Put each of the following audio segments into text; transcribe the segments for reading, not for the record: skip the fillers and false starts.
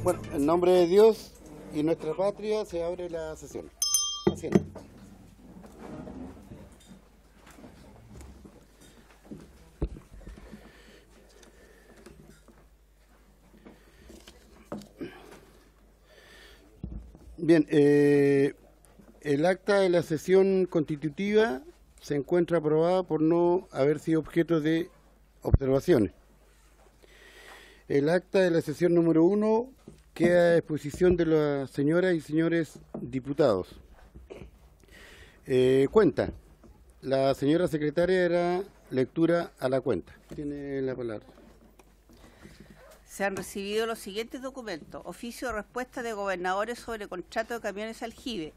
Bueno, en nombre de Dios y nuestra patria se abre la sesión. Asiento. Bien, el acta de la sesión constitutiva se encuentra aprobada por no haber sido objeto de observaciones. El acta de la sesión número 1 queda a disposición de las señoras y señores diputados. Cuenta. La señora secretaria hará lectura a la cuenta. Tiene la palabra. Se han recibido los siguientes documentos. Oficio de respuesta de gobernadores sobre contrato de camiones Aljibe.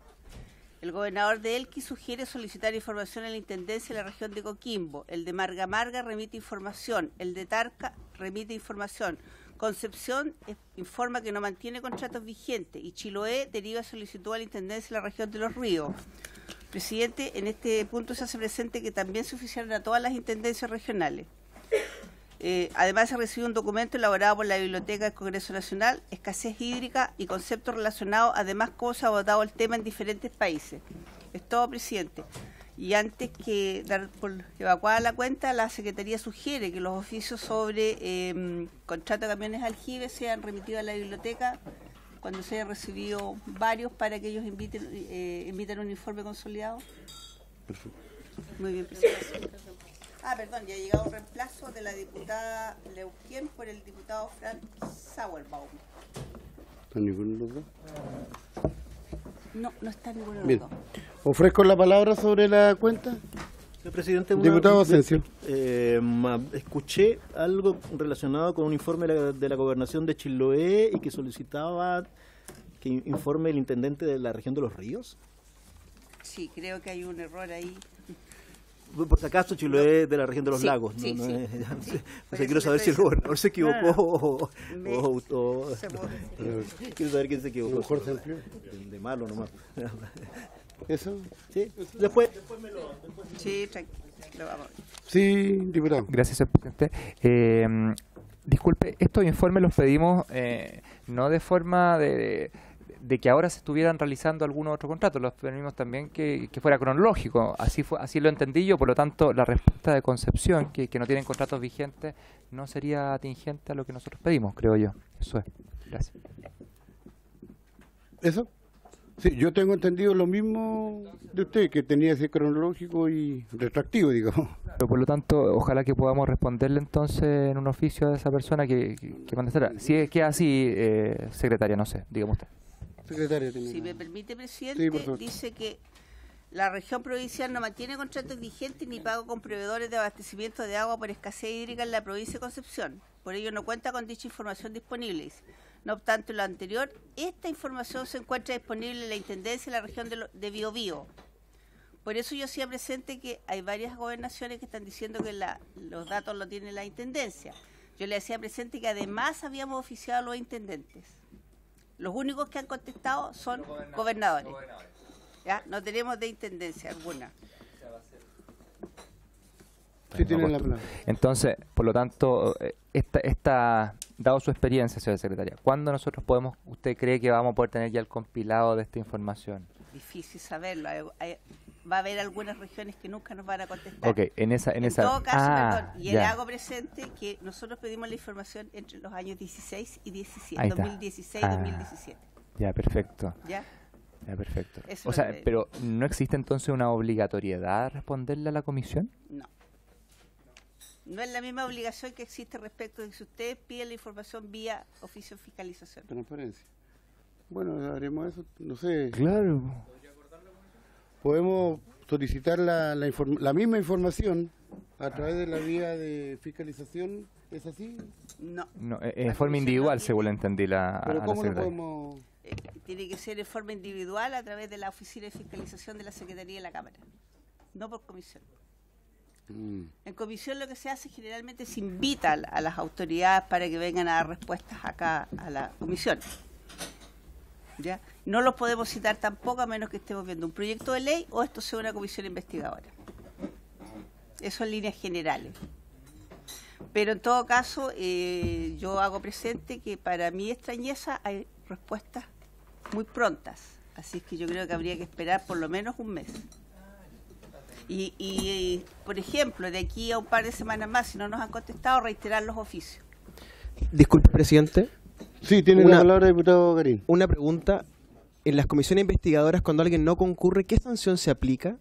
El gobernador de Elqui sugiere solicitar información a la Intendencia de la región de Coquimbo. El de Marga Marga remite información. El de Tarca remite información. Concepción informa que no mantiene contratos vigentes y Chiloé deriva solicitud a la Intendencia de la región de Los Ríos. Presidente, en este punto se hace presente que también se oficiaron a todas las intendencias regionales. Además, se recibió un documento elaborado por la Biblioteca del Congreso Nacional, escasez hídrica y conceptos relacionados, además cómo se ha abordado el tema en diferentes países. Es todo, presidente. Y antes que dar por evacuada la cuenta, la Secretaría sugiere que los oficios sobre contrato de camiones Aljibe sean remitidos a la biblioteca cuando se hayan recibido varios para que ellos emiten un informe consolidado. Perfecto. Muy bien, presidente. Perdón, ya ha llegado un reemplazo de la diputada Leuquien por el diputado Frank Sauerbaum. ¿Está ninguno de los dos? No está ninguno de los Bien. dos. Ofrezco la palabra sobre la cuenta. Presidente, Diputado Asensio. Escuché algo relacionado con un informe de la Gobernación de Chiloé y que solicitaba que informe el intendente de la región de Los Ríos. Sí, creo que hay un error ahí. Por si acaso Chiloé de la región de los Sí, lagos. sí, ¿no? sí. O sea, quiero saber si el gobernador se equivocó quiero saber quién se A lo equivocó. mejor se amplió. De malo nomás. ¿Eso? Sí, después me lo... Sí, tranquilo. Vamos. Sí, diputado. Gracias, señor presidente. Disculpe, estos informes los pedimos no de forma de que ahora se estuvieran realizando algunos otros contratos, los pedimos también que fuera cronológico, así lo entendí yo, por lo tanto la respuesta de Concepción, que no tienen contratos vigentes, no sería atingente a lo que nosotros pedimos, creo yo. Eso es. Gracias. ¿Eso? Sí, yo tengo entendido lo mismo de usted, que tenía ese cronológico y retractivo, digamos. Pero por lo tanto, ojalá que podamos responderle entonces en un oficio a esa persona que contestará. Si es que es así, secretaria, no sé, dígame usted. Secretaria, Si me permite, presidente, Sí, por favor. dice que la región provincial no mantiene contratos vigentes ni pago con proveedores de abastecimiento de agua por escasez hídrica en la provincia de Concepción. Por ello no cuenta con dicha información disponible. No obstante lo anterior, esta información se encuentra disponible en la Intendencia de la región de Biobío. Por eso yo hacía presente que hay varias gobernaciones que están diciendo que los datos los tiene la Intendencia. Yo le hacía presente que además habíamos oficiado a los intendentes. Los únicos que han contestado son gobernadores. ¿Ya? No tenemos de intendencia alguna. Sí, tienen la palabra. Entonces, por lo tanto, dado su experiencia, señora secretaria, ¿cuándo usted cree que vamos a poder tener ya el compilado de esta información? Difícil saberlo. Va a haber algunas regiones que nunca nos van a contestar. Ok, en todo caso, perdón, y le hago presente que nosotros pedimos la información entre los años 16 y 17, 2016 y 2017. Ya, perfecto. ¿Ya? Ya, perfecto. Eso O sea, es. pero ¿no existe entonces una obligatoriedad a responderle a la comisión? No. No es la misma obligación que existe respecto de que si ustedes piden la información vía oficio de fiscalización. Transparencia. Bueno, haremos eso, no sé. Claro. Podemos solicitar la misma información a través de la vía de fiscalización, ¿es así? No. No, en forma individual, según le entendí a Pero la ¿cómo lo secretaria. podemos...? Tiene que ser en forma individual a través de la oficina de fiscalización de la Secretaría de la Cámara, no por comisión. En comisión lo que se hace generalmente se invita a las autoridades para que vengan a dar respuestas acá a la comisión. ¿Ya? No los podemos citar tampoco a menos que estemos viendo un proyecto de ley o esto sea una comisión investigadora. Eso en líneas generales. Pero en todo caso, yo hago presente que para mi extrañeza hay respuestas muy prontas. Así es que yo creo que habría que esperar por lo menos un mes. Y por ejemplo, de aquí a un par de semanas más, si no nos han contestado, reiterar los oficios. Disculpe, presidente. Sí, tiene la palabra el diputado Garín. Una pregunta. En las comisiones investigadoras, cuando alguien no concurre, ¿qué sanción se aplica?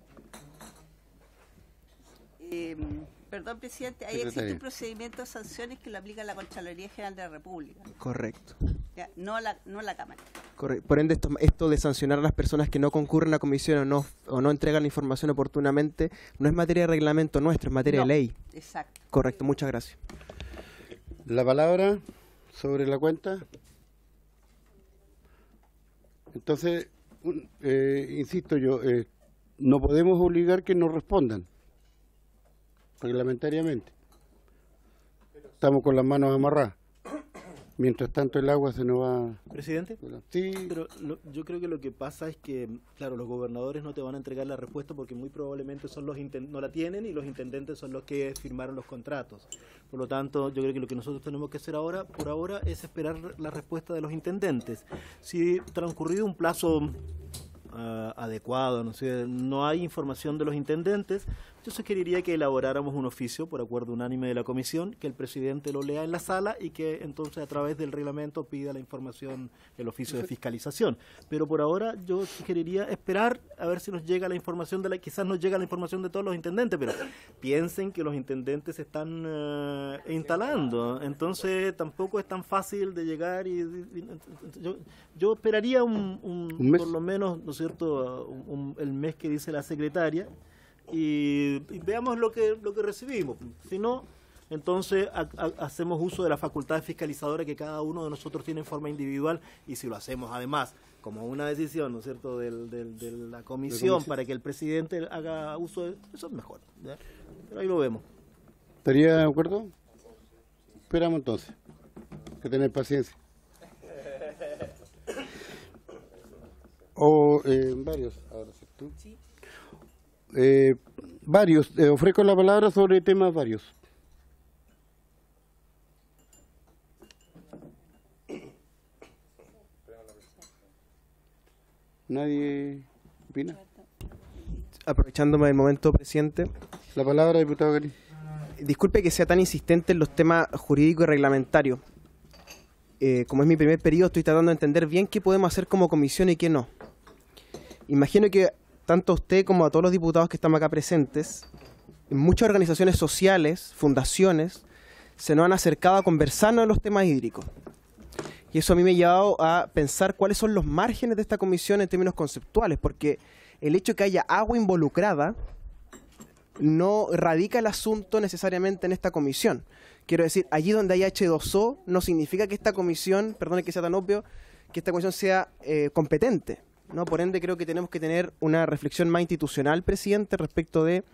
Perdón, presidente, ahí existe un procedimiento de sanciones que lo aplica la Contraloría General de la República. Correcto. Ya, no la Cámara. Correcto. Por ende, esto de sancionar a las personas que no concurren a la comisión o no entregan la información oportunamente, no es materia de reglamento nuestro, es materia de ley. Exacto. Correcto, muchas gracias. La palabra sobre la cuenta. Entonces, insisto yo, no podemos obligar que nos respondan reglamentariamente. Estamos con las manos amarradas. Mientras tanto el agua se nos va... ¿Presidente? Sí. Pero yo creo que lo que pasa es que, claro, los gobernadores no te van a entregar la respuesta porque muy probablemente son no la tienen y los intendentes son los que firmaron los contratos. Por lo tanto, yo creo que lo que nosotros tenemos que hacer ahora, por ahora, es esperar la respuesta de los intendentes. Si transcurrido un plazo adecuado, no sé, no hay información de los intendentes, yo sugeriría que elaboráramos un oficio por acuerdo unánime de la comisión, que el presidente lo lea en la sala y que entonces a través del reglamento pida la información, el oficio de fiscalización. Pero por ahora yo sugeriría esperar a ver si nos llega la información quizás nos llega la información de todos los intendentes, pero piensen que los intendentes se están instalando, entonces tampoco es tan fácil de llegar yo esperaría un mes, por lo menos, ¿no es cierto?, el mes que dice la secretaria, y veamos lo que recibimos. Si no, entonces hacemos uso de la facultad fiscalizadora que cada uno de nosotros tiene en forma individual, y si lo hacemos además como una decisión, ¿no es cierto?, de la comisión para que el presidente haga uso de eso, es mejor, ¿ya? Pero ahí lo vemos. ¿Estaría de acuerdo? Esperamos entonces. Hay que tener paciencia. Varios, ahora sí, tú. Sí. Varios, ofrezco la palabra sobre temas varios. ¿Nadie opina? Aprovechándome del momento, presidente. La palabra, diputado Garín. Disculpe que sea tan insistente en los temas jurídicos y reglamentarios. Como es mi primer periodo, estoy tratando de entender bien qué podemos hacer como comisión y qué no. Imagino que tanto a usted como a todos los diputados que estamos acá presentes, en muchas organizaciones sociales, fundaciones, se nos han acercado a conversarnos de los temas hídricos. Y eso a mí me ha llevado a pensar cuáles son los márgenes de esta comisión en términos conceptuales, porque el hecho de que haya agua involucrada no radica el asunto necesariamente en esta comisión. Quiero decir, allí donde hay H2O no significa que esta comisión, perdone que sea tan obvio, que esta comisión sea competente, ¿no? Por ende, creo que tenemos que tener una reflexión más institucional, presidente, respecto de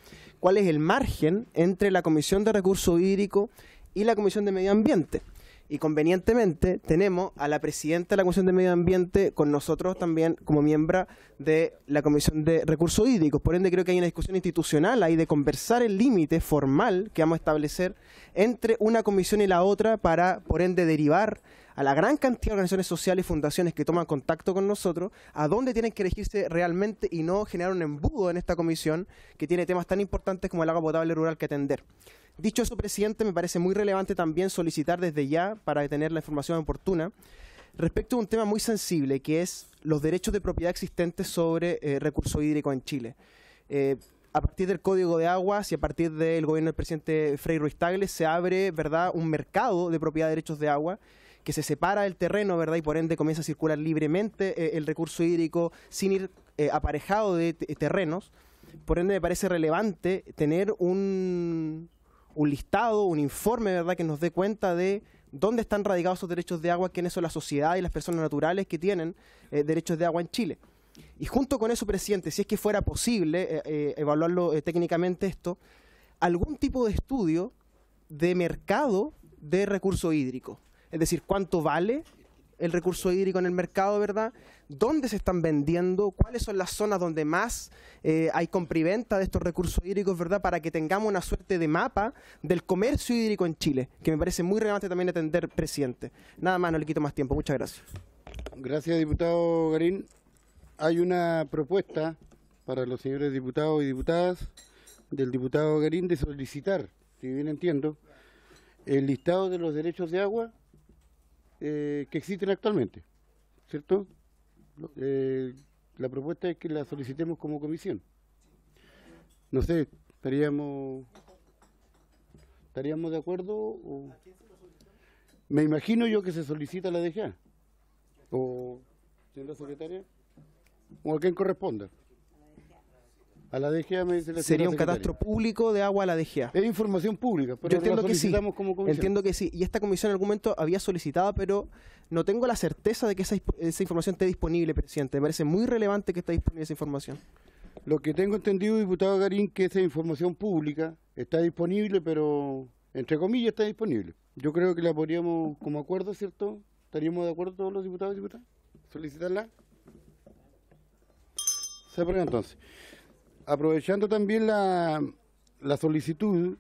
cuál es el margen entre la Comisión de Recursos Hídricos y la Comisión de Medio Ambiente. Y convenientemente tenemos a la presidenta de la Comisión de Medio Ambiente con nosotros también como miembro de la Comisión de Recursos Hídricos. Por ende, creo que hay una discusión institucional ahí de conversar el límite formal que vamos a establecer entre una comisión y la otra para, por ende, derivar a la gran cantidad de organizaciones sociales y fundaciones que toman contacto con nosotros a dónde tienen que elegirse realmente y no generar un embudo en esta comisión que tiene temas tan importantes como el agua potable rural que atender. Dicho eso, presidente, me parece muy relevante también solicitar desde ya, para tener la información oportuna, respecto a un tema muy sensible, que es los derechos de propiedad existentes sobre recursos hídricos en Chile. A partir del Código de Aguas y a partir del gobierno del presidente Frei Ruiz-Tagle se abre, ¿verdad?, un mercado de propiedad de derechos de agua que se separa del terreno, ¿verdad?, y por ende comienza a circular libremente el recurso hídrico sin ir aparejado de terrenos. Por ende, me parece relevante tener un listado, un informe, ¿verdad?, que nos dé cuenta de dónde están radicados esos derechos de agua, quiénes son la sociedad y las personas naturales que tienen derechos de agua en Chile. Y junto con eso, presidente, si es que fuera posible evaluarlo técnicamente esto, algún tipo de estudio de mercado de recursos hídricos. Es decir, cuánto vale el recurso hídrico en el mercado, ¿verdad? ¿Dónde se están vendiendo? ¿Cuáles son las zonas donde más hay compraventa de estos recursos hídricos, ¿verdad? Para que tengamos una suerte de mapa del comercio hídrico en Chile, que me parece muy relevante también atender, presidente. Nada más, no le quito más tiempo. Muchas gracias. Gracias, diputado Garín. Hay una propuesta para los señores diputados y diputadas del diputado Garín de solicitar, si bien entiendo, el listado de los derechos de agua que existen actualmente, ¿cierto? La propuesta es que la solicitemos como comisión. No sé, ¿estaríamos de acuerdo? O... Me imagino yo que se solicita a la DGA. ¿O, señora secretaria? ¿O a quien corresponda? A la DGA me dice la Sería un secretaria. catastro público de agua a la DGA. Es información pública, pero Yo entiendo la que sí. solicitamos como comisión. Entiendo que sí. Y esta comisión en algún momento había solicitado, pero no tengo la certeza de que esa información esté disponible, presidente. Me parece muy relevante que esté disponible esa información. Lo que tengo entendido, diputado Garín, que esa información pública está disponible, pero entre comillas está disponible. Yo creo que la podríamos, como acuerdo, ¿cierto? ¿Estaríamos de acuerdo todos los diputados y diputadas? ¿Solicitarla? Se aprueba entonces. Aprovechando también la solicitud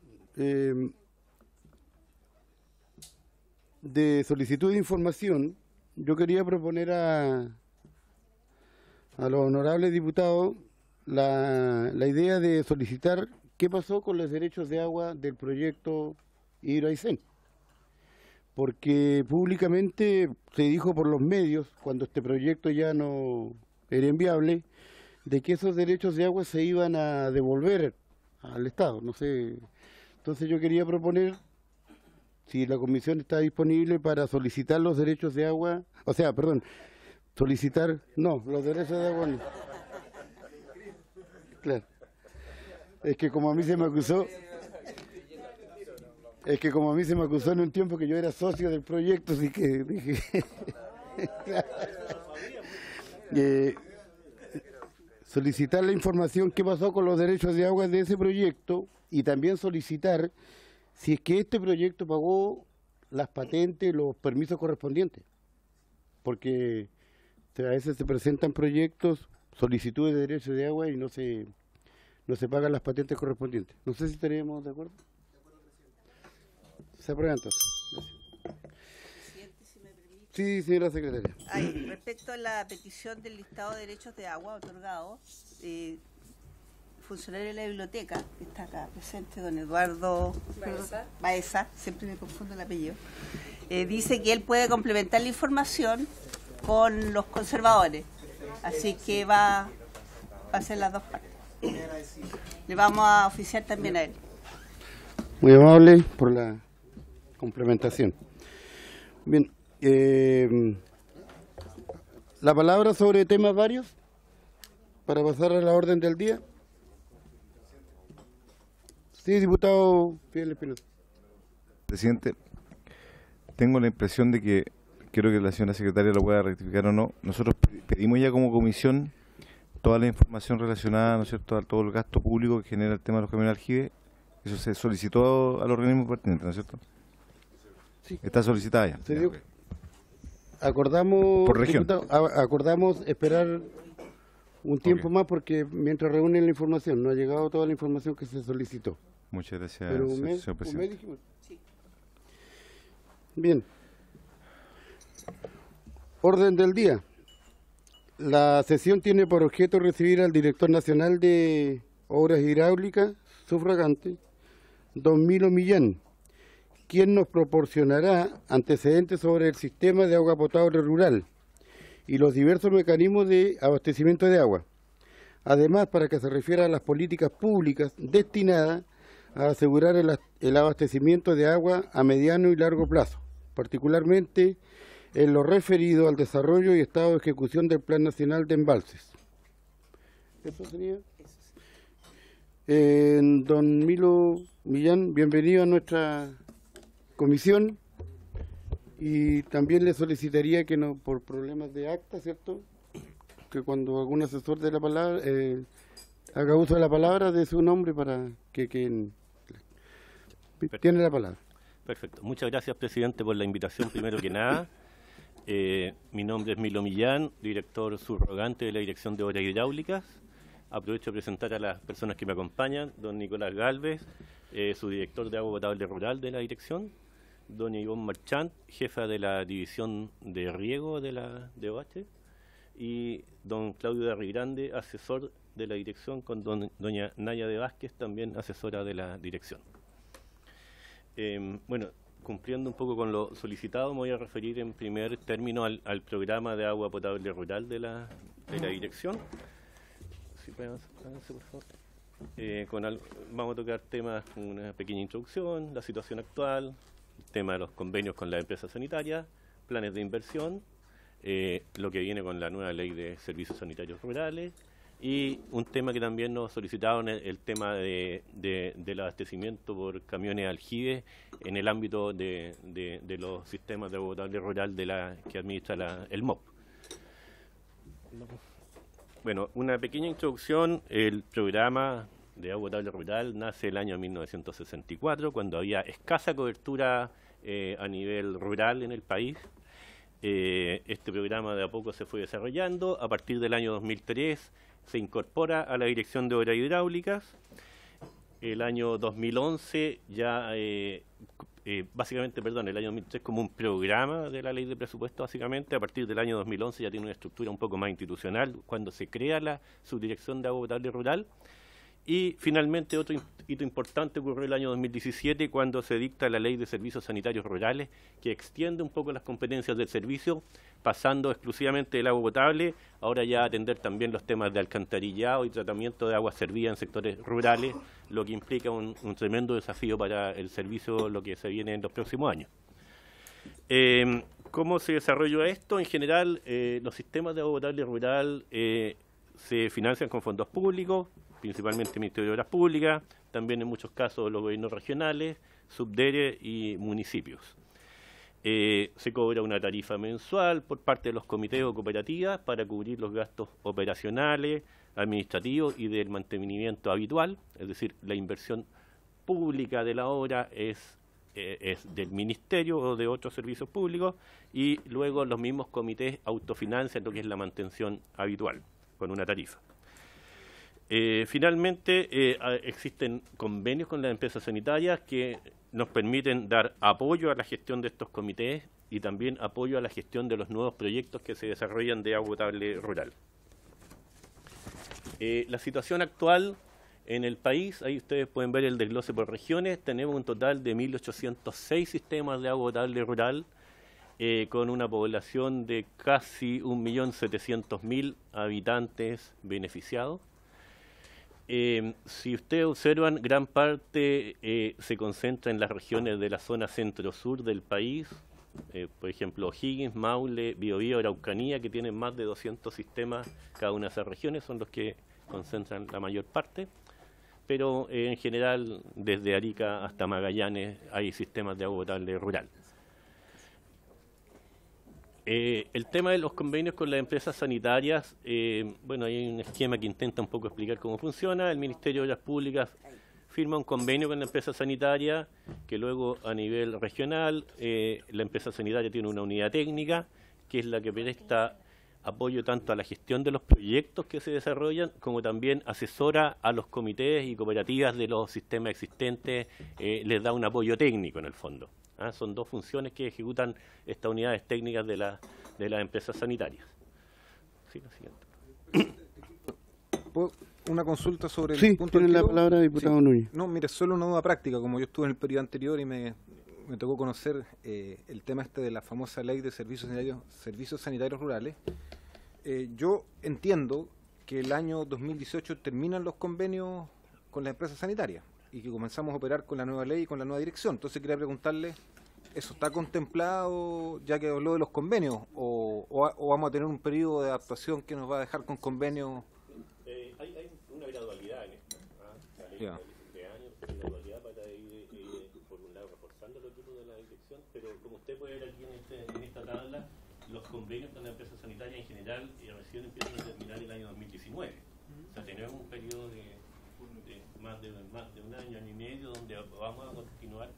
de solicitud de información, yo quería proponer a los honorables diputados la idea de solicitar qué pasó con los derechos de agua del proyecto Hidro Aysén. Porque públicamente se dijo por los medios, cuando este proyecto ya no era inviable, de que esos derechos de agua se iban a devolver al Estado, no sé. Entonces yo quería proponer, si la comisión está disponible para solicitar los derechos de agua, o sea, perdón, solicitar, no, los derechos de agua no. Claro. Es que como a mí se me acusó en un tiempo que yo era socio del proyecto, así que dije... solicitar la información qué pasó con los derechos de agua de ese proyecto y también solicitar si es que este proyecto pagó las patentes, los permisos correspondientes. Porque a veces se presentan proyectos, solicitudes de derechos de agua y no se pagan las patentes correspondientes. No sé si estaríamos de acuerdo. Se aprueba entonces. Presidente, si me permite. Sí, señora secretaria. Respecto a la petición del listado de derechos de agua otorgados, funcionario de la biblioteca, que está acá presente, don Eduardo Baeza, siempre me confundo el apellido, dice que él puede complementar la información con los conservadores, así que va a hacer las dos partes. Le vamos a oficiar también a él. Muy amable por la complementación. Bien, la palabra sobre temas varios para pasar a la orden del día. Sí, diputado Fidel Espinosa. Presidente, tengo la impresión de que, creo que la señora secretaria lo pueda rectificar o no, nosotros pedimos ya como comisión toda la información relacionada, ¿no es cierto?, a todo el gasto público que genera el tema de los camiones aljibe. Eso se solicitó al organismo pertinente, ¿no es cierto? Sí. Está solicitada ya. Se dio. Acordamos, Por región. Acordamos esperar un tiempo más porque mientras reúnen la información, no ha llegado toda la información que se solicitó. Muchas gracias, Pero señor un mes presidente. dijimos. Sí. Bien. Orden del día. La sesión tiene por objeto recibir al director nacional de Obras Hidráulicas, sufragante, don Milo Millán, quien nos proporcionará antecedentes sobre el sistema de agua potable rural y los diversos mecanismos de abastecimiento de agua. Además, para que se refiera a las políticas públicas destinadas a asegurar el abastecimiento de agua a mediano y largo plazo, particularmente en lo referido al desarrollo y estado de ejecución del Plan Nacional de Embalses. ¿Eso sería? Don Milo Millán, bienvenido a nuestra comisión, y también le solicitaría que no, por problemas de acta, ¿cierto?, que cuando algún asesor de la palabra haga uso de la palabra, de su nombre para que tiene la palabra. Perfecto. Muchas gracias, presidente, por la invitación, primero que nada. Mi nombre es Milo Millán, director subrogante de la Dirección de Obras Hidráulicas. Aprovecho de presentar a las personas que me acompañan: don Nicolás Galvez, subdirector de Agua Potable Rural de la dirección; doña Ivonne Marchand, jefa de la División de Riego de la DOH; y don Claudio de Arrigrande, asesor de la dirección, con doña Naya de Vázquez, también asesora de la dirección. Bueno, cumpliendo un poco con lo solicitado, me voy a referir en primer término al programa de agua potable rural de la dirección. Si pueden avanzar, por favor. Vamos a tocar temas con una pequeña introducción, la situación actual, el tema de los convenios con las empresas sanitarias, planes de inversión, lo que viene con la nueva ley de servicios sanitarios rurales, y un tema que también nos solicitaron, el tema del abastecimiento por camiones aljibe en el ámbito de los sistemas de agua potable rural que administra el MOP. Bueno, una pequeña introducción. El programa de agua potable rural nace el año 1964, cuando había escasa cobertura a nivel rural en el país. Este programa de a poco se fue desarrollando. A partir del año 2003 se incorpora a la Dirección de Obras Hidráulicas. El año 2011 ya, el año 2003 como un programa de la ley de presupuesto, básicamente. A partir del año 2011 ya tiene una estructura un poco más institucional, cuando se crea la Subdirección de Agua Potable Rural. Y finalmente otro hito importante ocurrió el año 2017, cuando se dicta la Ley de Servicios Sanitarios Rurales, que extiende un poco las competencias del servicio, pasando exclusivamente del agua potable, ahora ya a atender también los temas de alcantarillado y tratamiento de agua servida en sectores rurales, lo que implica un tremendo desafío para el servicio, lo que se viene en los próximos años. ¿Cómo se desarrolló esto? En general, los sistemas de agua potable rural se financian con fondos públicos, principalmente el Ministerio de Obras Públicas, también en muchos casos los gobiernos regionales, subdere y municipios. Se cobra una tarifa mensual por parte de los comités o cooperativas para cubrir los gastos operacionales, administrativos y del mantenimiento habitual, es decir, la inversión pública de la obra es del Ministerio o de otros servicios públicos, y luego los mismos comités autofinancian lo que es la mantención habitual con una tarifa. Finalmente, existen convenios con las empresas sanitarias que nos permiten dar apoyo a la gestión de estos comités y también apoyo a la gestión de los nuevos proyectos que se desarrollan de agua potable rural. La situación actual en el país, ahí ustedes pueden ver el desglose por regiones. Tenemos un total de 1.806 sistemas de agua potable rural, con una población de casi 1.700.000 habitantes beneficiados. Si ustedes observan, gran parte se concentra en las regiones de la zona centro-sur del país, por ejemplo, O'Higgins, Maule, Biobío, Araucanía, que tienen más de 200 sistemas. Cada una de esas regiones son los que concentran la mayor parte, pero en general, desde Arica hasta Magallanes, hay sistemas de agua potable rural. El tema de los convenios con las empresas sanitarias, bueno, hay un esquema que intenta un poco explicar cómo funciona. El Ministerio de Obras Públicas firma un convenio con la empresa sanitaria, que luego a nivel regional, la empresa sanitaria tiene una unidad técnica, que es la que presta apoyo tanto a la gestión de los proyectos que se desarrollan, como también asesora a los comités y cooperativas de los sistemas existentes, les da un apoyo técnico en el fondo. Son dos funciones que ejecutan estas unidades técnicas de las empresas sanitarias. Sí, la siguiente. Una consulta sobre el sí, punto tiene la palabra, diputado Núñez. No, mire, solo una duda práctica. Como yo estuve en el periodo anterior y me tocó conocer el tema de la famosa ley de servicios sanitarios rurales, yo entiendo que el año 2018 terminan los convenios con las empresas sanitarias y que comenzamos a operar con la nueva ley y con la nueva dirección. Entonces quería preguntarle, ¿eso está contemplado ya que habló de los convenios o vamos a tener un periodo de adaptación que nos va a dejar con convenios? Hay una gradualidad en esto. La ley de años, una gradualidad para ir, por un lado, reforzando los equipos de la dirección, pero como usted puede ver aquí en esta tabla, los convenios con la empresa sanitaria en general recién empiezan a terminar el año 2019. O sea, tenemos un periodo de más de un año y medio donde vamos a continuar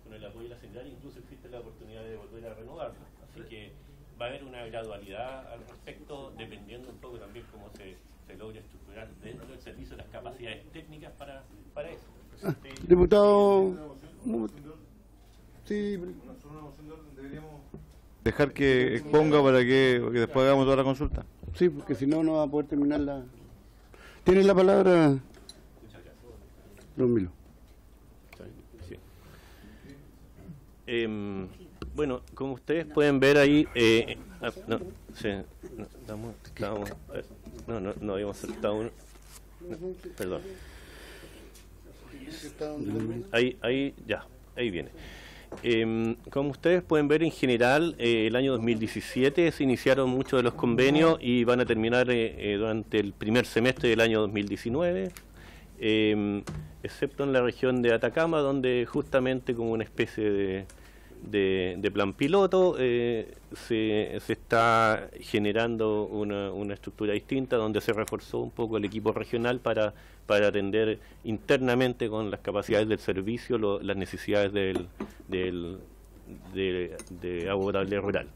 con el apoyo de la sanitaria. Incluso existe la oportunidad de volver a renovarlo. Así que va a haber una gradualidad al respecto, dependiendo un poco también cómo se logra estructurar dentro del servicio las capacidades técnicas para eso. Diputado, sí, Dejar que exponga para que después hagamos toda la consulta. sí, porque si no, no va a poder terminar la... ¿Tiene la palabra, don Milo? Sí. Bueno, como ustedes pueden ver ahí, no habíamos saltado uno. Perdón. Ahí viene. Como ustedes pueden ver, en general, el año 2017 se iniciaron muchos de los convenios y van a terminar durante el primer semestre del año 2019, excepto en la región de Atacama, donde justamente como una especie de plan piloto se está generando una estructura distinta, donde se reforzó un poco el equipo regional para atender internamente con las capacidades del servicio las necesidades de agua potable rural.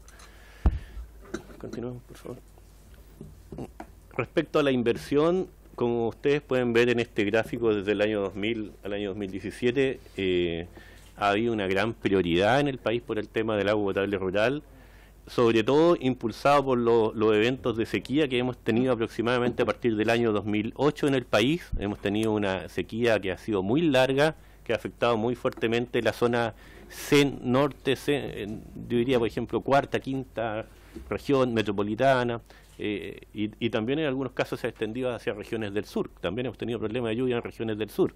Continuemos, por favor. Respecto a la inversión, como ustedes pueden ver en este gráfico, desde el año 2000 al año 2017, ha habido una gran prioridad en el país por el tema del agua potable rural, sobre todo impulsado por los eventos de sequía que hemos tenido aproximadamente a partir del año 2008 en el país. Hemos tenido una sequía que ha sido muy larga, que ha afectado muy fuertemente la zona norte, yo diría, por ejemplo, cuarta, quinta región metropolitana, y también en algunos casos se ha extendido hacia regiones del sur. También hemos tenido problemas de lluvia en regiones del sur.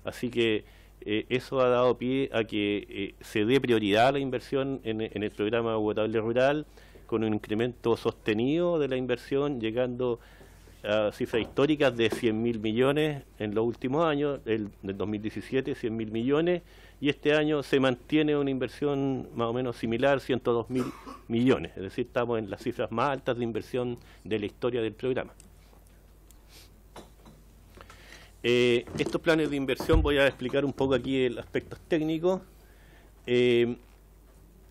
Así que eso ha dado pie a que se dé prioridad a la inversión en el programa Agua Potable Rural, con un incremento sostenido de la inversión, llegando a cifras históricas de 100.000 millones en los últimos años, del 2017, 100.000 millones, y este año se mantiene una inversión más o menos similar, 102.000 millones, es decir, estamos en las cifras más altas de inversión de la historia del programa. Estos planes de inversión, voy a explicar un poco aquí el aspectos técnicos.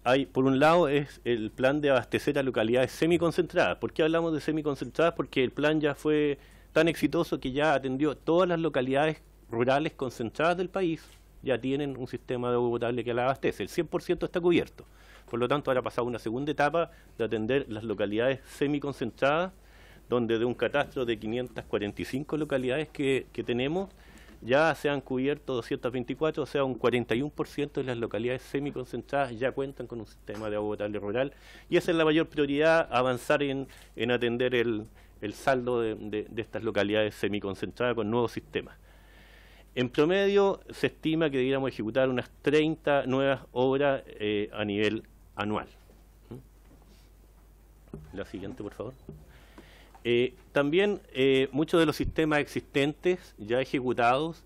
Hay, por un lado, es el plan de abastecer a localidades semiconcentradas. ¿Por qué hablamos de semiconcentradas? Porque el plan ya fue tan exitoso que ya atendió todas las localidades rurales concentradas del país, ya tienen un sistema de agua potable que la abastece. El 100% está cubierto. Por lo tanto, ahora ha pasado una segunda etapa de atender las localidades semiconcentradas, donde de un catastro de 545 localidades que tenemos, ya se han cubierto 224, o sea, un 41% de las localidades semiconcentradas ya cuentan con un sistema de agua potable rural, y esa es la mayor prioridad, avanzar en atender el saldo de estas localidades semiconcentradas con nuevos sistemas. En promedio, se estima que debiéramos ejecutar unas 30 nuevas obras a nivel anual. La siguiente, por favor. También muchos de los sistemas existentes ya ejecutados,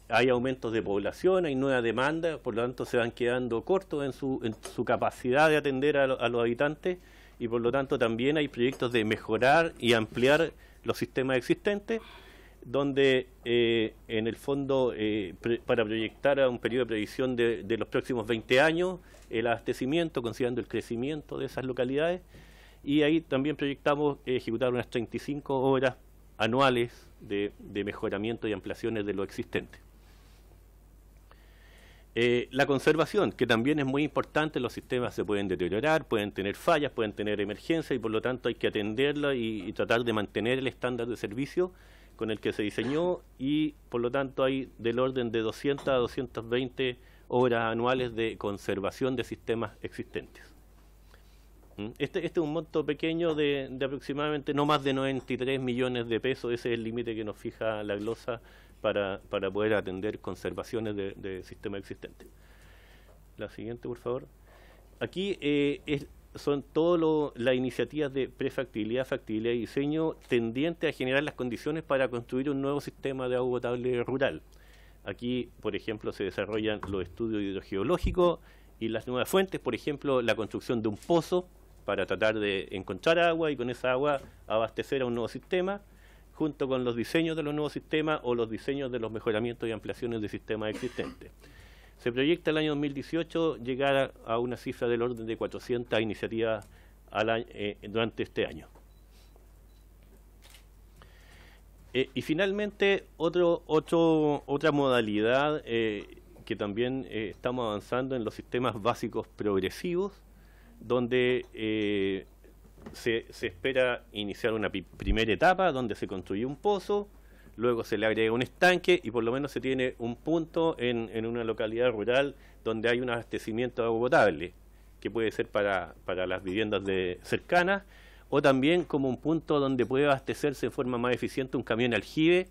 hay aumentos de población, hay nueva demanda, por lo tanto se van quedando cortos en su capacidad de atender a los habitantes, y por lo tanto también hay proyectos de mejorar y ampliar los sistemas existentes, donde en el fondo para proyectar a un periodo de previsión de los próximos 20 años el abastecimiento, considerando el crecimiento de esas localidades. Y ahí también proyectamos ejecutar unas 35 obras anuales de mejoramiento y ampliaciones de lo existente. La conservación, que también es muy importante. Los sistemas se pueden deteriorar, pueden tener fallas, pueden tener emergencias, y por lo tanto hay que atenderla y tratar de mantener el estándar de servicio con el que se diseñó, y por lo tanto hay del orden de 200 a 220 obras anuales de conservación de sistemas existentes. Este es un monto pequeño de aproximadamente no más de 93 millones de pesos. Ese es el límite que nos fija la glosa para poder atender conservaciones de sistemas existentes. La siguiente, por favor. Aquí son todas las iniciativas de prefactibilidad, factibilidad y diseño tendientes a generar las condiciones para construir un nuevo sistema de agua potable rural. Aquí, por ejemplo, se desarrollan los estudios hidrogeológicos y las nuevas fuentes, por ejemplo, la construcción de un pozo para tratar de encontrar agua y con esa agua abastecer a un nuevo sistema, junto con los diseños de los nuevos sistemas o los diseños de los mejoramientos y ampliaciones de sistemas existentes. Se proyecta el año 2018 llegar a una cifra del orden de 400 iniciativas durante este año. Y finalmente, otra modalidad que también estamos avanzando en los sistemas básicos progresivos, donde se espera iniciar una primera etapa donde se construye un pozo, luego se le agrega un estanque y por lo menos se tiene un punto en una localidad rural donde hay un abastecimiento de agua potable, que puede ser para las viviendas cercanas, o también como un punto donde puede abastecerse de forma más eficiente un camión aljibe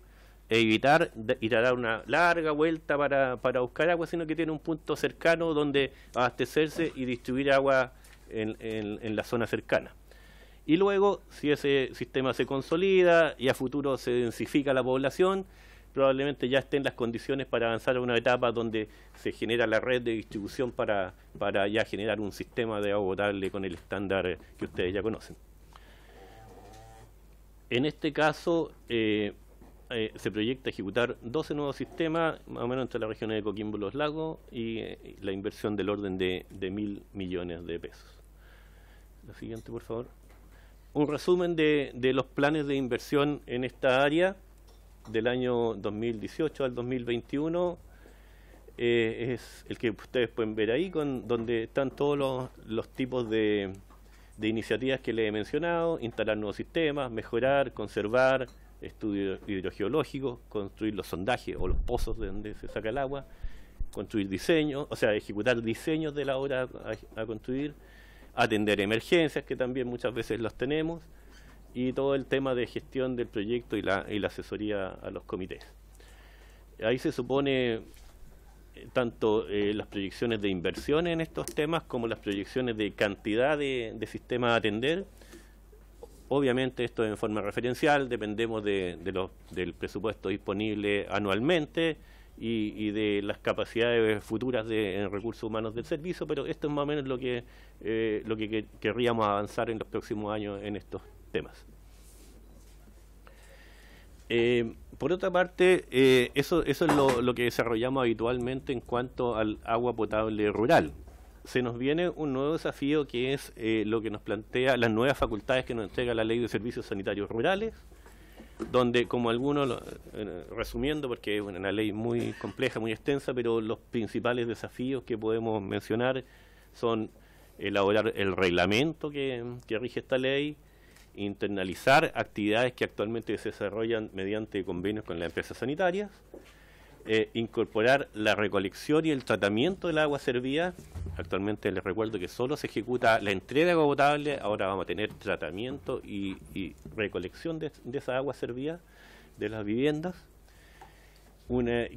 e evitar ir a dar una larga vuelta para buscar agua, sino que tiene un punto cercano donde abastecerse y distribuir agua en la zona cercana. Y luego, si ese sistema se consolida y a futuro se densifica la población, probablemente ya estén las condiciones para avanzar a una etapa donde se genera la red de distribución para ya generar un sistema de agua potable con el estándar que ustedes ya conocen. En este caso, se proyecta ejecutar 12 nuevos sistemas, más o menos entre las regiones de Coquimbo y Los Lagos, y la inversión del orden de 1.000 millones de pesos. La siguiente, por favor. Un resumen de los planes de inversión en esta área del año 2018 al 2021. Es el que ustedes pueden ver ahí, donde están todos los tipos de iniciativas que les he mencionado: instalar nuevos sistemas, mejorar, conservar, estudios hidrogeológicos, construir los sondajes o los pozos de donde se saca el agua, construir diseños, o sea, ejecutar diseños de la obra a construir, atender emergencias, que también muchas veces los tenemos, y todo el tema de gestión del proyecto y la asesoría a los comités. Ahí se supone tanto las proyecciones de inversión en estos temas como las proyecciones de cantidad de sistemas a atender. Obviamente esto es en forma referencial, dependemos del presupuesto disponible anualmente y de las capacidades futuras en recursos humanos del servicio, pero esto es más o menos lo que querríamos avanzar en los próximos años en estos temas. Por otra parte, eso es lo que desarrollamos habitualmente en cuanto al agua potable rural. Se nos viene un nuevo desafío que es lo que nos plantea las nuevas facultades que nos entrega la Ley de Servicios Sanitarios Rurales, donde, como algunos, resumiendo, porque es una ley muy compleja, muy extensa, pero los principales desafíos que podemos mencionar son elaborar el reglamento que rige esta ley, internalizar actividades que actualmente se desarrollan mediante convenios con las empresas sanitarias, incorporar la recolección y el tratamiento del agua servida. Actualmente les recuerdo que solo se ejecuta la entrega de agua potable, ahora vamos a tener tratamiento y recolección de esa agua servida de las viviendas.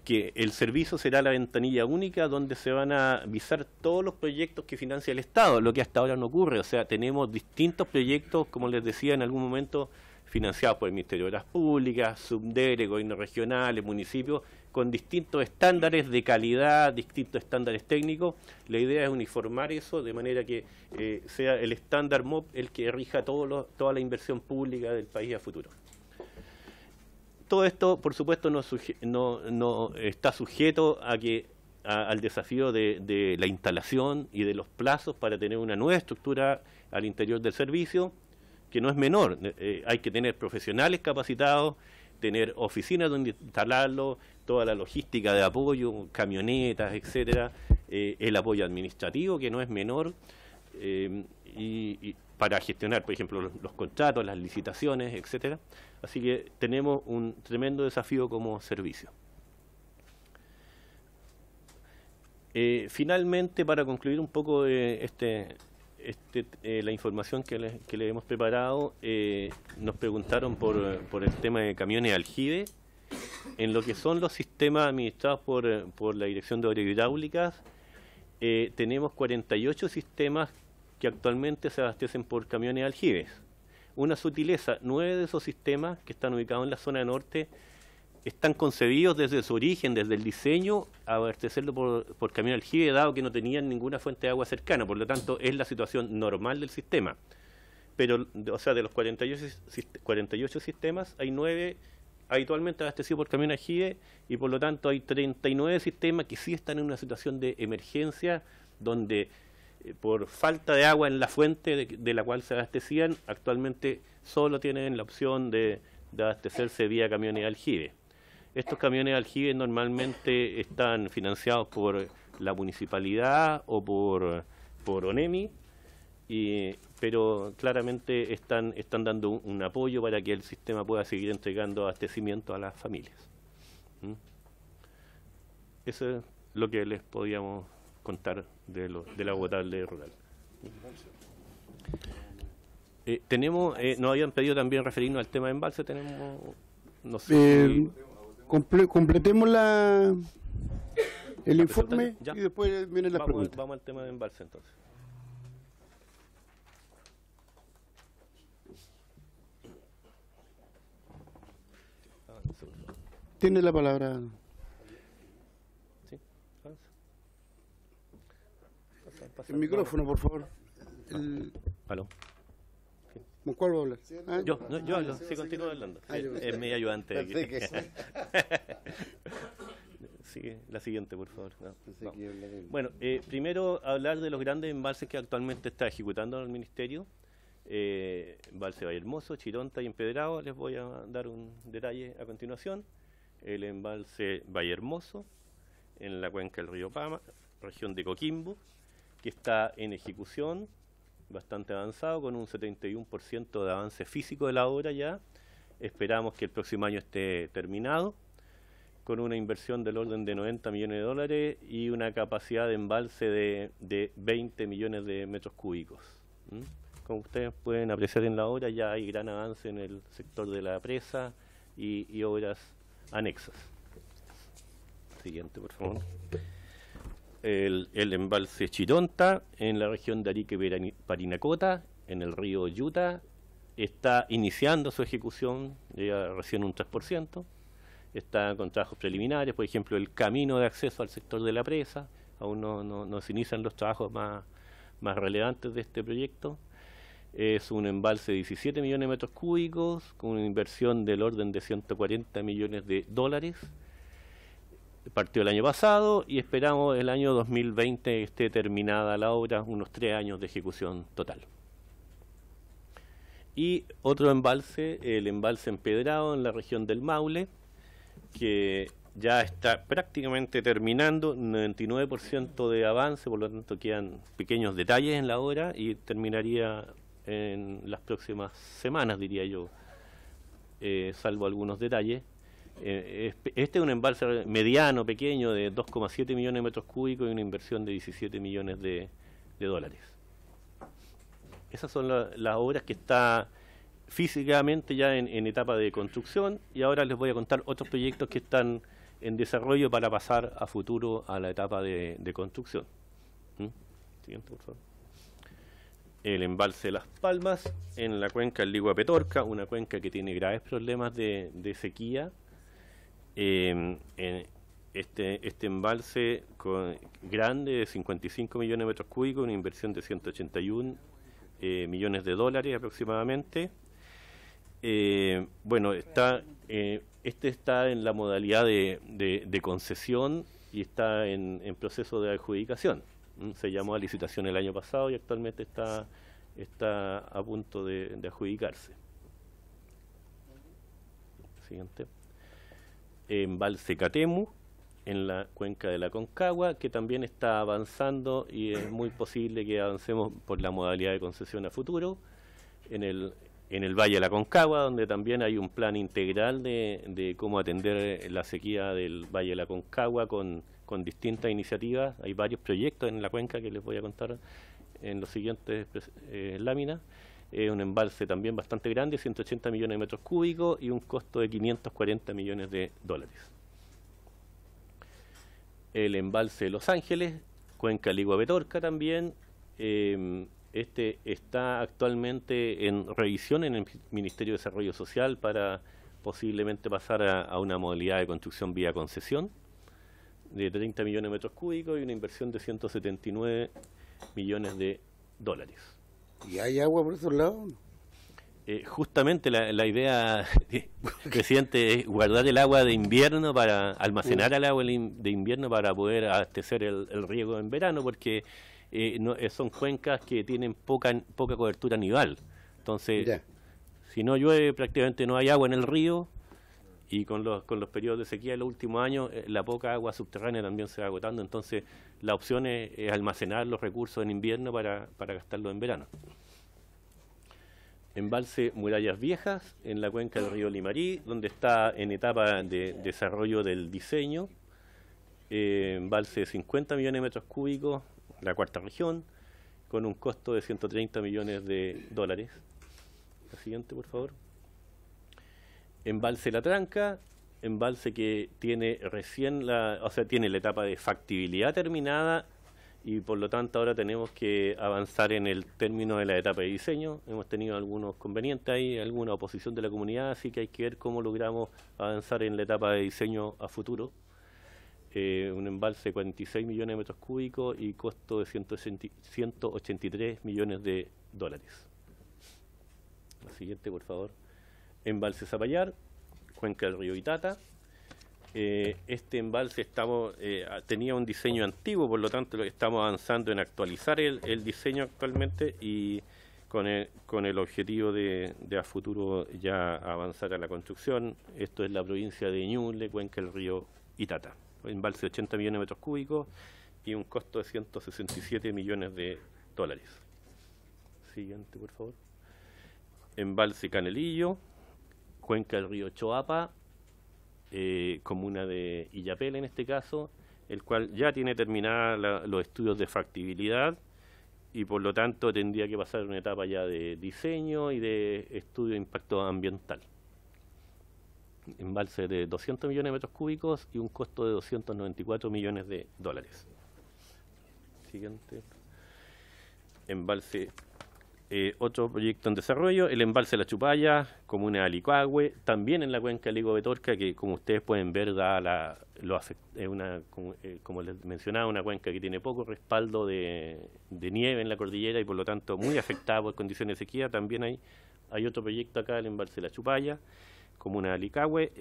Que el servicio será la ventanilla única donde se van a visar todos los proyectos que financia el Estado, lo que hasta ahora no ocurre. O sea, tenemos distintos proyectos, como les decía en algún momento, financiados por el Ministerio de Obras Públicas, Subdere, gobiernos regionales, municipios, con distintos estándares de calidad, distintos estándares técnicos. La idea es uniformar eso de manera que sea el estándar MOP el que rija toda la inversión pública del país a futuro. Todo esto, por supuesto, no está sujeto al desafío de la instalación y de los plazos para tener una nueva estructura al interior del servicio, que no es menor. Hay que tener profesionales capacitados, tener oficinas donde instalarlo, toda la logística de apoyo, camionetas, etcétera, el apoyo administrativo, que no es menor, y para gestionar, por ejemplo, los contratos, las licitaciones, etcétera. Así que tenemos un tremendo desafío como servicio. Finalmente, para concluir un poco la información que le hemos preparado, nos preguntaron por el tema de camiones aljibe. En lo que son los sistemas administrados por la Dirección de Obras Hidráulicas, tenemos 48 sistemas que actualmente se abastecen por camiones aljibes. Una sutileza: 9 de esos sistemas que están ubicados en la zona norte están concebidos desde su origen, desde el diseño, a abastecerlo por camión aljibe, dado que no tenían ninguna fuente de agua cercana. Por lo tanto, es la situación normal del sistema. Pero, o sea, de los 48 sistemas, hay 9 habitualmente abastecidos por camión aljibe, y por lo tanto hay 39 sistemas que sí están en una situación de emergencia, donde por falta de agua en la fuente de la cual se abastecían, actualmente solo tienen la opción de abastecerse vía camiones de aljibe. Estos camiones de aljibe normalmente están financiados por la municipalidad o por ONEMI, pero claramente están dando un apoyo para que el sistema pueda seguir entregando abastecimiento a las familias. Eso es lo que les podíamos contar del agua potable rural. Nos habían pedido también referirnos al tema de embalse. Tenemos, no sé, completemos el informe y después vienen las preguntas. Vamos al tema de embalse entonces. Tiene la palabra. Sí, El micrófono, por favor. ¿Aló? ¿Con cuál va a hablar? Yo hablo, sí, continúo hablando. Es mi ayudante aquí. Sí, la siguiente, por favor. No. Bueno, primero hablar de los grandes embalses que actualmente está ejecutando el Ministerio. Embalse Vallehermoso, Chironta y Empedrado. Les voy a dar un detalle a continuación. El embalse Vallehermoso, en la cuenca del río Pama, región de Coquimbo, que está en ejecución, bastante avanzado, con un 71% de avance físico de la obra ya. Esperamos que el próximo año esté terminado, con una inversión del orden de 90 millones de dólares y una capacidad de embalse de 20 millones de metros cúbicos. Como ustedes pueden apreciar en la obra, ya hay gran avance en el sector de la presa y obras anexas. Siguiente, por favor. El embalse Chironta, en la región de Arica y Parinacota, en el río Yuta, está iniciando su ejecución, ya recién un 3%. Está con trabajos preliminares, por ejemplo, el camino de acceso al sector de la presa. Aún no se inician los trabajos más relevantes de este proyecto. Es un embalse de 17 millones de metros cúbicos, con una inversión del orden de 140 millones de dólares. Partió el año pasado y esperamos el año 2020 esté terminada la obra, unos 3 años de ejecución total. Y otro embalse, el embalse Empedrado, en la región del Maule, que ya está prácticamente terminando, 99% de avance, por lo tanto quedan pequeños detalles en la obra y terminaría en las próximas semanas, diría yo, salvo algunos detalles. Este es un embalse mediano, pequeño, de 2,7 millones de metros cúbicos y una inversión de 17 millones de dólares. Esas son las obras que está físicamente ya en etapa de construcción, y ahora les voy a contar otros proyectos que están en desarrollo para pasar a futuro a la etapa de construcción. Siguiente, por favor. El embalse de Las Palmas, en la cuenca del Ligua-Petorca, una cuenca que tiene graves problemas de sequía. Este embalse grande de 55 millones de metros cúbicos, una inversión de 181 millones de dólares aproximadamente. Bueno, este está en la modalidad de concesión y está en proceso de adjudicación. Se llamó a licitación el año pasado y actualmente está a punto de adjudicarse. Siguiente. Embalse Catemu, en la cuenca de la Concagua, que también está avanzando y es muy posible que avancemos por la modalidad de concesión a futuro. En el Valle de la Concagua, donde también hay un plan integral de cómo atender la sequía del Valle de la Concagua con distintas iniciativas. Hay varios proyectos en la cuenca que les voy a contar en los siguientes láminas. Es un embalse también bastante grande, 180 millones de metros cúbicos y un costo de 540 millones de dólares. El embalse de Los Ángeles, cuenca Ligua-Petorca también. Este está actualmente en revisión en el Ministerio de Desarrollo Social para posiblemente pasar a una modalidad de construcción vía concesión de 30 millones de metros cúbicos y una inversión de 179 millones de dólares. ¿Y hay agua por esos lados? Justamente la idea, presidente, es guardar el agua de invierno para almacenar el agua de invierno para poder abastecer el riego en verano, porque son cuencas que tienen poca cobertura nival. Entonces, Ya. si no llueve, prácticamente no hay agua en el río, y con los periodos de sequía de los últimos años, la poca agua subterránea también se va agotando. Entonces, la opción es almacenar los recursos en invierno para gastarlos en verano. Embalse Murallas Viejas, en la cuenca del río Limarí, donde está en etapa de desarrollo del diseño. Embalse de 50 millones de metros cúbicos, la cuarta región, con un costo de 130 millones de dólares. La siguiente, por favor. Embalse La Tranca, embalse que tiene recién tiene la etapa de factibilidad terminada, y por lo tanto ahora tenemos que avanzar en el término de la etapa de diseño. Hemos tenido algunos convenientes ahí, alguna oposición de la comunidad, así que hay que ver cómo logramos avanzar en la etapa de diseño a futuro. Un embalse de 46 millones de metros cúbicos y costo de 183 millones de dólares. La siguiente, por favor. Embalse Zapallar, cuenca del río Itata. Este embalse tenía un diseño antiguo, por lo tanto estamos avanzando en actualizar el diseño actualmente, y con el objetivo de a futuro ya avanzar a la construcción. Esto es la provincia de Ñuble, cuenca del río Itata. Embalse de 80 millones de metros cúbicos y un costo de 167 millones de dólares. Siguiente, por favor. Embalse Canelillo, cuenca del río Choapa, comuna de Illapel en este caso, el cual ya tiene terminados los estudios de factibilidad, y por lo tanto tendría que pasar una etapa ya de diseño y de estudio de impacto ambiental. Embalse de 200 millones de metros cúbicos y un costo de 294 millones de dólares. Siguiente. Embalse, otro proyecto en desarrollo, el embalse La Chupalla, comuna de Alicagüe, también en la cuenca del Ligo Betorca, que como ustedes pueden ver, como les mencionaba, una cuenca que tiene poco respaldo de nieve en la cordillera y por lo tanto muy afectada por condiciones de sequía. También hay otro proyecto acá, el embalse La Chupalla, comuna de Alicagüe,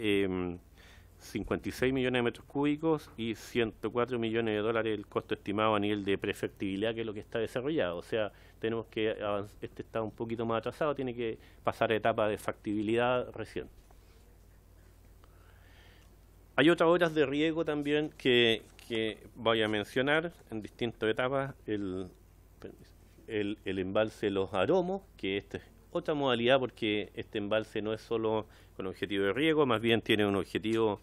56 millones de metros cúbicos y 104 millones de dólares el costo estimado a nivel de prefectibilidad, que es lo que está desarrollado. O sea, tenemos que avanzar, este está un poquito más atrasado, tiene que pasar a etapa de factibilidad recién. Hay otras obras de riego también que voy a mencionar en distintas etapas. El embalse Los Aromos, que esta es otra modalidad, porque este embalse no es solo con objetivo de riego, más bien tiene un objetivo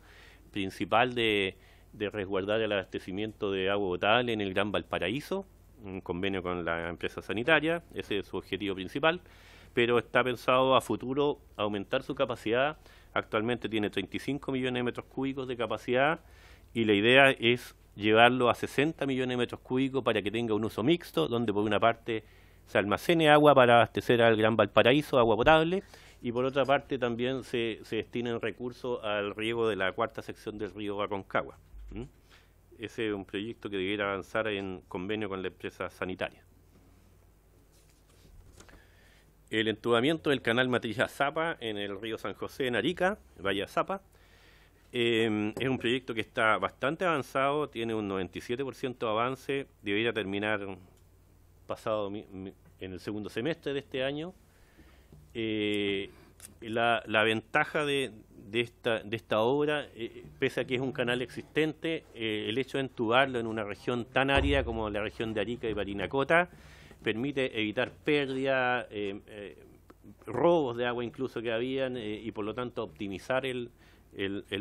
principal de resguardar el abastecimiento de agua potable en el Gran Valparaíso, un convenio con la empresa sanitaria. Ese es su objetivo principal, pero está pensado a futuro aumentar su capacidad. Actualmente tiene 35 millones de metros cúbicos de capacidad, y la idea es llevarlo a 60 millones de metros cúbicos para que tenga un uso mixto, donde por una parte se almacene agua para abastecer al Gran Valparaíso, agua potable, y por otra parte también se destinen recursos al riego de la cuarta sección del río Aconcagua. Ese es un proyecto que debiera avanzar en convenio con la empresa sanitaria. El entubamiento del canal Matilla-Zapa en el río San José en Arica, Valle Zapa, es un proyecto que está bastante avanzado, tiene un 97% de avance, debería terminar pasado en el segundo semestre de este año. La ventaja de esta obra, pese a que es un canal existente, el hecho de entubarlo en una región tan árida como la región de Arica y Parinacota permite evitar pérdidas, robos de agua incluso que habían, y por lo tanto optimizar el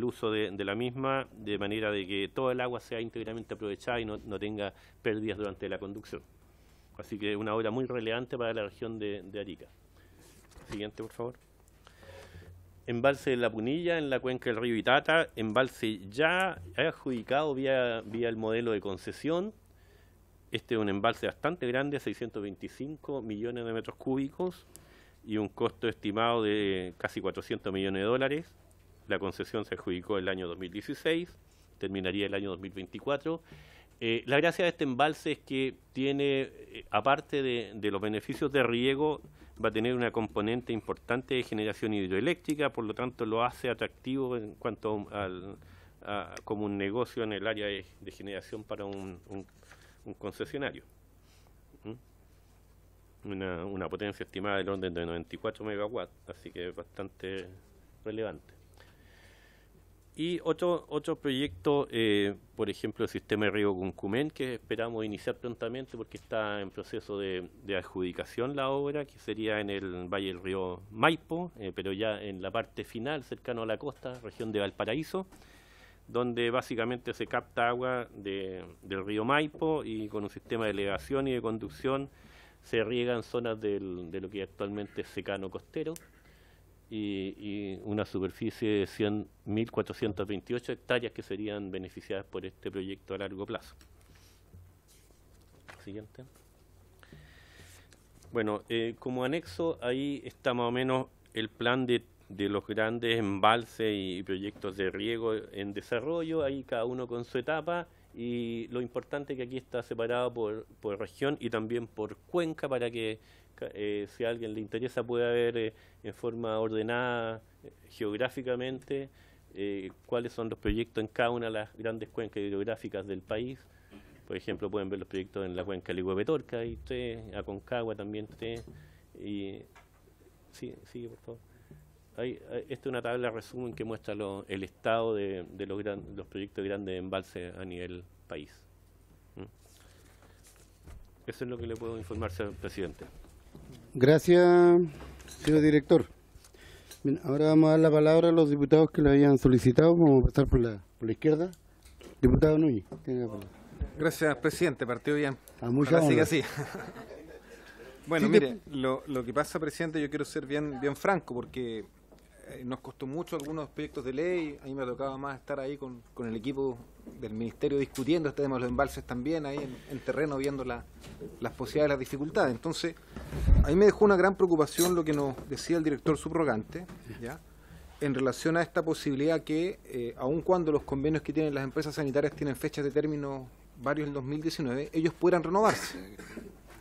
uso de la misma, de manera de que todo el agua sea íntegramente aprovechada y no tenga pérdidas durante la conducción. Así que es una obra muy relevante para la región de Arica. Siguiente, por favor. Embalse de La Punilla, en la cuenca del río Itata, embalse ya adjudicado vía el modelo de concesión. Este es un embalse bastante grande, 625 millones de metros cúbicos y un costo estimado de casi 400 millones de dólares. La concesión se adjudicó el año 2016, terminaría el año 2024. La gracia de este embalse es que tiene, aparte de los beneficios de riego, va a tener una componente importante de generación hidroeléctrica, por lo tanto lo hace atractivo en cuanto como un negocio en el área de generación para un concesionario. una potencia estimada del orden de 94 megawatts, así que es bastante relevante. Y otro proyecto, por ejemplo, el sistema de riego Cuncumén, que esperamos iniciar prontamente porque está en proceso de adjudicación la obra, que sería en el Valle del Río Maipo, pero ya en la parte final, cercano a la costa, región de Valparaíso, donde básicamente se capta agua del río Maipo y con un sistema de elevación y de conducción se riegan zonas de lo que actualmente es secano costero, y una superficie de 100.428 hectáreas que serían beneficiadas por este proyecto a largo plazo. Siguiente. Bueno, como anexo, ahí está más o menos el plan de los grandes embalses y proyectos de riego en desarrollo, ahí cada uno con su etapa, y lo importante es que aquí está separado por región y también por cuenca, para que si a alguien le interesa pueda ver en forma ordenada geográficamente cuáles son los proyectos en cada una de las grandes cuencas hidrográficas del país. Por ejemplo, pueden ver los proyectos en la cuenca Ligüe-Petorca, ahí usted, Aconcagua también usted, y sí, por favor. Esta es una tabla de resumen que muestra el estado de los proyectos de grandes embalses a nivel país. Eso es lo que le puedo informar, señor presidente. Gracias, señor director. Bien, ahora vamos a dar la palabra a los diputados que lo habían solicitado. Vamos a pasar por la izquierda. Diputado Núñez, tiene la palabra. Gracias, presidente. Partió bien. Muchas sigue así. Bueno, Sí, mire, lo que pasa, presidente, yo quiero ser bien franco, porque nos costó mucho algunos proyectos de ley. A mí me tocaba más estar ahí con el equipo del ministerio discutiendo este tema de los embalses también, ahí en terreno, viendo las posibilidades, las dificultades. Entonces, a mí me dejó una gran preocupación lo que nos decía el director subrogante, ¿ya?, en relación a esta posibilidad que, aun cuando los convenios que tienen las empresas sanitarias tienen fechas de término varios en 2019, ellos puedan renovarse.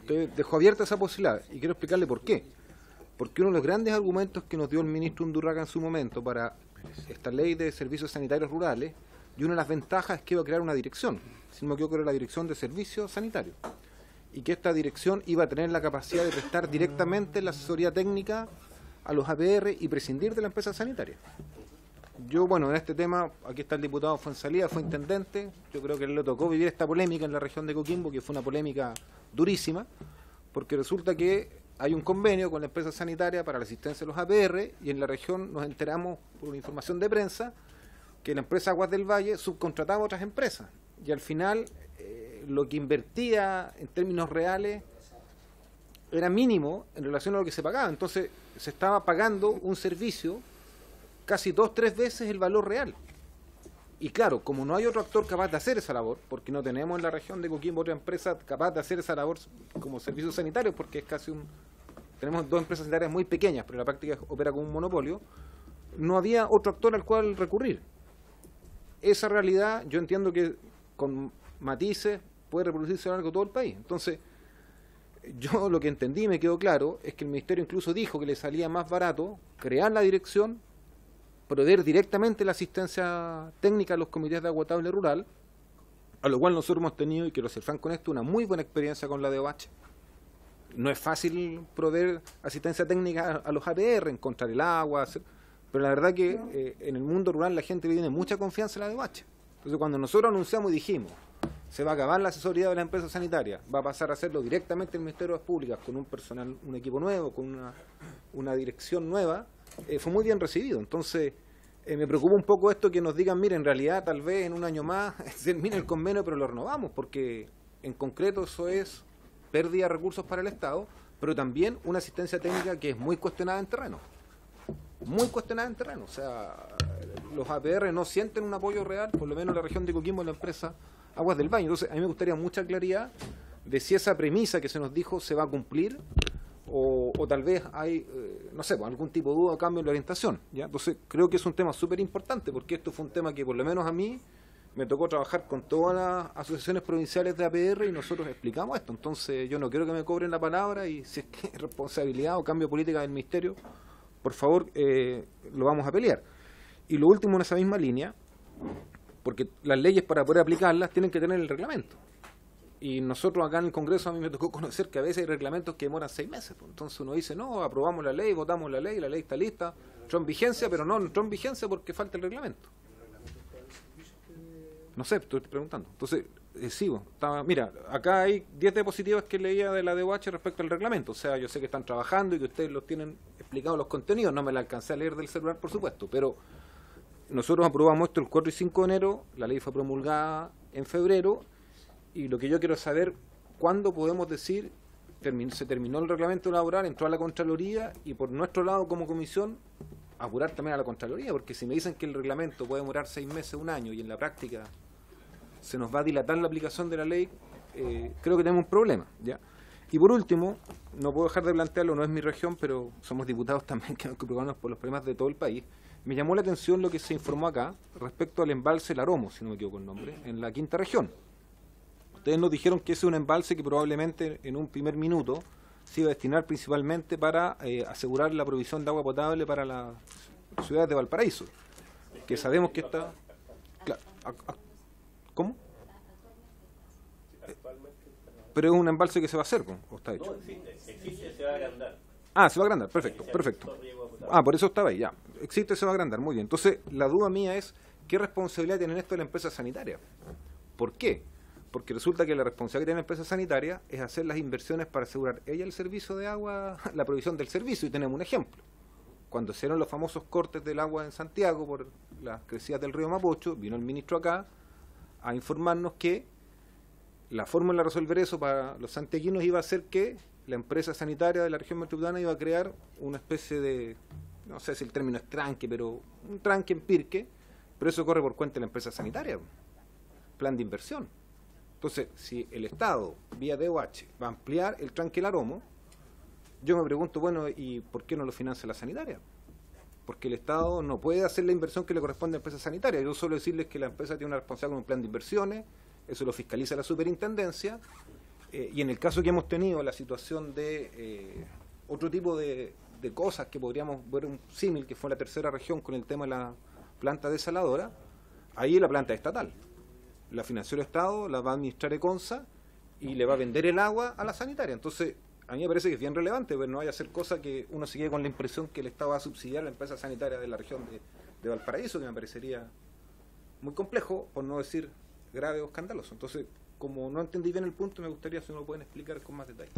Entonces, dejó abierta esa posibilidad, y quiero explicarle por qué. Porque uno de los grandes argumentos que nos dio el ministro Undurraga en su momento para esta ley de servicios sanitarios rurales, y una de las ventajas es que iba a crear una dirección, si no me equivoco era la Dirección de Servicios Sanitarios, y que esta dirección iba a tener la capacidad de prestar directamente la asesoría técnica a los APR y prescindir de la empresa sanitaria. Yo, bueno, en este tema, aquí está el diputado Fuenzalía, fue intendente, yo creo que él le tocó vivir esta polémica en la región de Coquimbo, que fue una polémica durísima, porque resulta que hay un convenio con la empresa sanitaria para la asistencia de los APR, y en la región nos enteramos por una información de prensa que la empresa Aguas del Valle subcontrataba a otras empresas, y al final lo que invertía en términos reales era mínimo en relación a lo que se pagaba. Entonces se estaba pagando un servicio casi 2-3 veces el valor real. Y claro, como no hay otro actor capaz de hacer esa labor, porque no tenemos en la región de Coquimbo otra empresa capaz de hacer esa labor como servicios sanitarios, porque es casi tenemos dos empresas sanitarias muy pequeñas, pero en la práctica opera como un monopolio, no había otro actor al cual recurrir. Esa realidad, yo entiendo que con matices puede reproducirse a lo largo de todo el país. Entonces, yo lo que entendí y me quedó claro es que el ministerio incluso dijo que le salía más barato crear la dirección, proveer directamente la asistencia técnica a los comités de agua potable rural, a lo cual nosotros hemos tenido, y quiero ser franco con esto, una muy buena experiencia con la DOH. No es fácil proveer asistencia técnica a los APR, encontrar el agua, pero la verdad que en el mundo rural la gente le tiene mucha confianza a la DOH. Entonces, cuando nosotros anunciamos y dijimos, se va a acabar la asesoría de la empresa sanitaria, va a pasar a hacerlo directamente el Ministerio de Obras Públicas, con un personal, un equipo nuevo, con una dirección nueva, fue muy bien recibido. Entonces, me preocupa un poco esto que nos digan, mire, en realidad tal vez en un año más termine el convenio, pero lo renovamos, porque en concreto eso es pérdida de recursos para el Estado, pero también una asistencia técnica que es muy cuestionada en terreno. Muy cuestionada en terreno. O sea, los APR no sienten un apoyo real, por lo menos en la región de Coquimbo, en la empresa Aguas del Valle. Entonces, a mí me gustaría mucha claridad de si esa premisa que se nos dijo se va a cumplir, o tal vez hay, no sé, algún tipo de duda o cambio en la orientación, ¿ya? Entonces, creo que es un tema súper importante, porque esto fue un tema que, por lo menos a mí, me tocó trabajar con todas las asociaciones provinciales de APR y nosotros explicamos esto. Entonces, yo no quiero que me cobren la palabra, y si es que es responsabilidad o cambio de política del Ministerio, por favor, lo vamos a pelear. Y lo último en esa misma línea, porque las leyes para poder aplicarlas tienen que tener el reglamento. Y nosotros acá en el Congreso a mí me tocó conocer que a veces hay reglamentos que demoran 6 meses. Pues. Entonces uno dice, no, aprobamos la ley, votamos la ley está lista, entró en vigencia, pero no entró en vigencia porque falta el reglamento. No sé, estoy preguntando. Entonces, sigo. Mira, acá hay 10 diapositivas que leía de la DOH respecto al reglamento. O sea, yo sé que están trabajando y que ustedes los tienen explicados los contenidos. No me la alcancé a leer del celular, por supuesto, pero nosotros aprobamos esto el 4 y 5 de enero, la ley fue promulgada en febrero, y lo que yo quiero saber, ¿cuándo podemos decir se terminó el reglamento laboral, entró a la Contraloría, y por nuestro lado como comisión apurar también a la Contraloría? Porque si me dicen que el reglamento puede demorar 6 meses, un año, y en la práctica se nos va a dilatar la aplicación de la ley, creo que tenemos un problema, ¿ya? Y por último, no puedo dejar de plantearlo, no es mi región, pero somos diputados también que nos preocupamos por los problemas de todo el país. Me llamó la atención lo que se informó acá respecto al embalse El Aromo, si no me equivoco el nombre, en la quinta región. Ustedes nos dijeron que ese es un embalse que probablemente en un primer minuto se iba a destinar principalmente para asegurar la provisión de agua potable para las ciudades de Valparaíso, que sabemos que está... ¿Cómo? Pero es un embalse que se va a hacer, ¿o está hecho? No, existe, se va a agrandar. Ah, se va a agrandar, perfecto, perfecto. Ah, por eso estaba ahí, ya. Existe, se va a agrandar, muy bien. Entonces, la duda mía es, ¿qué responsabilidad tiene en esto la empresa sanitaria? ¿Por qué? Porque resulta que la responsabilidad que tiene la empresa sanitaria es hacer las inversiones para asegurar ella el servicio de agua, la provisión del servicio, y tenemos un ejemplo. Cuando se hicieron los famosos cortes del agua en Santiago por las crecidas del río Mapocho, vino el ministro acá a informarnos que la fórmula de resolver eso para los santiaguinos iba a ser que la empresa sanitaria de la región metropolitana iba a crear una especie de, no sé si el término es tranque, pero un tranque en Pirque, pero eso corre por cuenta de la empresa sanitaria, plan de inversión. Entonces, si el Estado, vía DOH, va a ampliar el tranque El Aromo, yo me pregunto, bueno, ¿y por qué no lo financia la sanitaria? Porque el Estado no puede hacer la inversión que le corresponde a la empresa sanitaria. Yo solo decirles que la empresa tiene una responsabilidad con un plan de inversiones, eso lo fiscaliza la superintendencia, y en el caso que hemos tenido la situación de otro tipo de cosas que podríamos ver un símil, que fue la tercera región con el tema de la planta desaladora, ahí la planta es estatal. La financió el Estado, la va a administrar Econsa y le va a vender el agua a la sanitaria. Entonces, a mí me parece que es bien relevante, pero no vaya a ser cosa que uno se quede con la impresión que el Estado va a subsidiar a la empresa sanitaria de la región de Valparaíso, que me parecería muy complejo, por no decir grave o escandaloso. Entonces, como no entendí bien el punto, me gustaría si me lo pueden explicar con más detalle.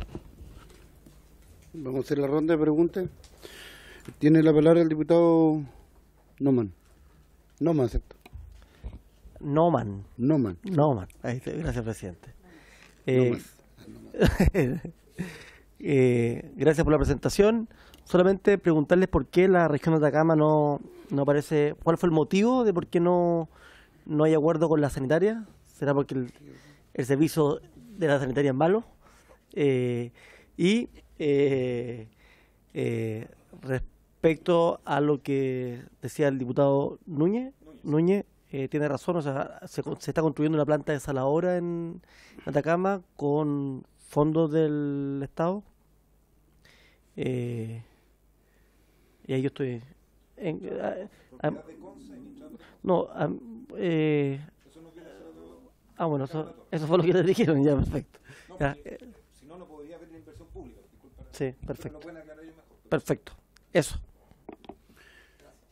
Vamos a hacer la ronda de preguntas. Tiene la palabra el diputado Noman. Noman, ¿cierto? Noman. Ahí está. Gracias, presidente. Gracias por la presentación. Solamente preguntarles por qué la región de Atacama no aparece. ¿Cuál fue el motivo de por qué no hay acuerdo con la sanitaria? ¿Será porque el servicio de la sanitaria es malo? Respecto a lo que decía el diputado Núñez, tiene razón, o sea, se está construyendo una planta desaladora en Atacama con fondos del Estado. Y ahí yo estoy... bueno, eso fue lo que le dijeron, ya, perfecto. Ya, si no, no podría haber una inversión pública. Sí, perfecto. Perfecto, eso.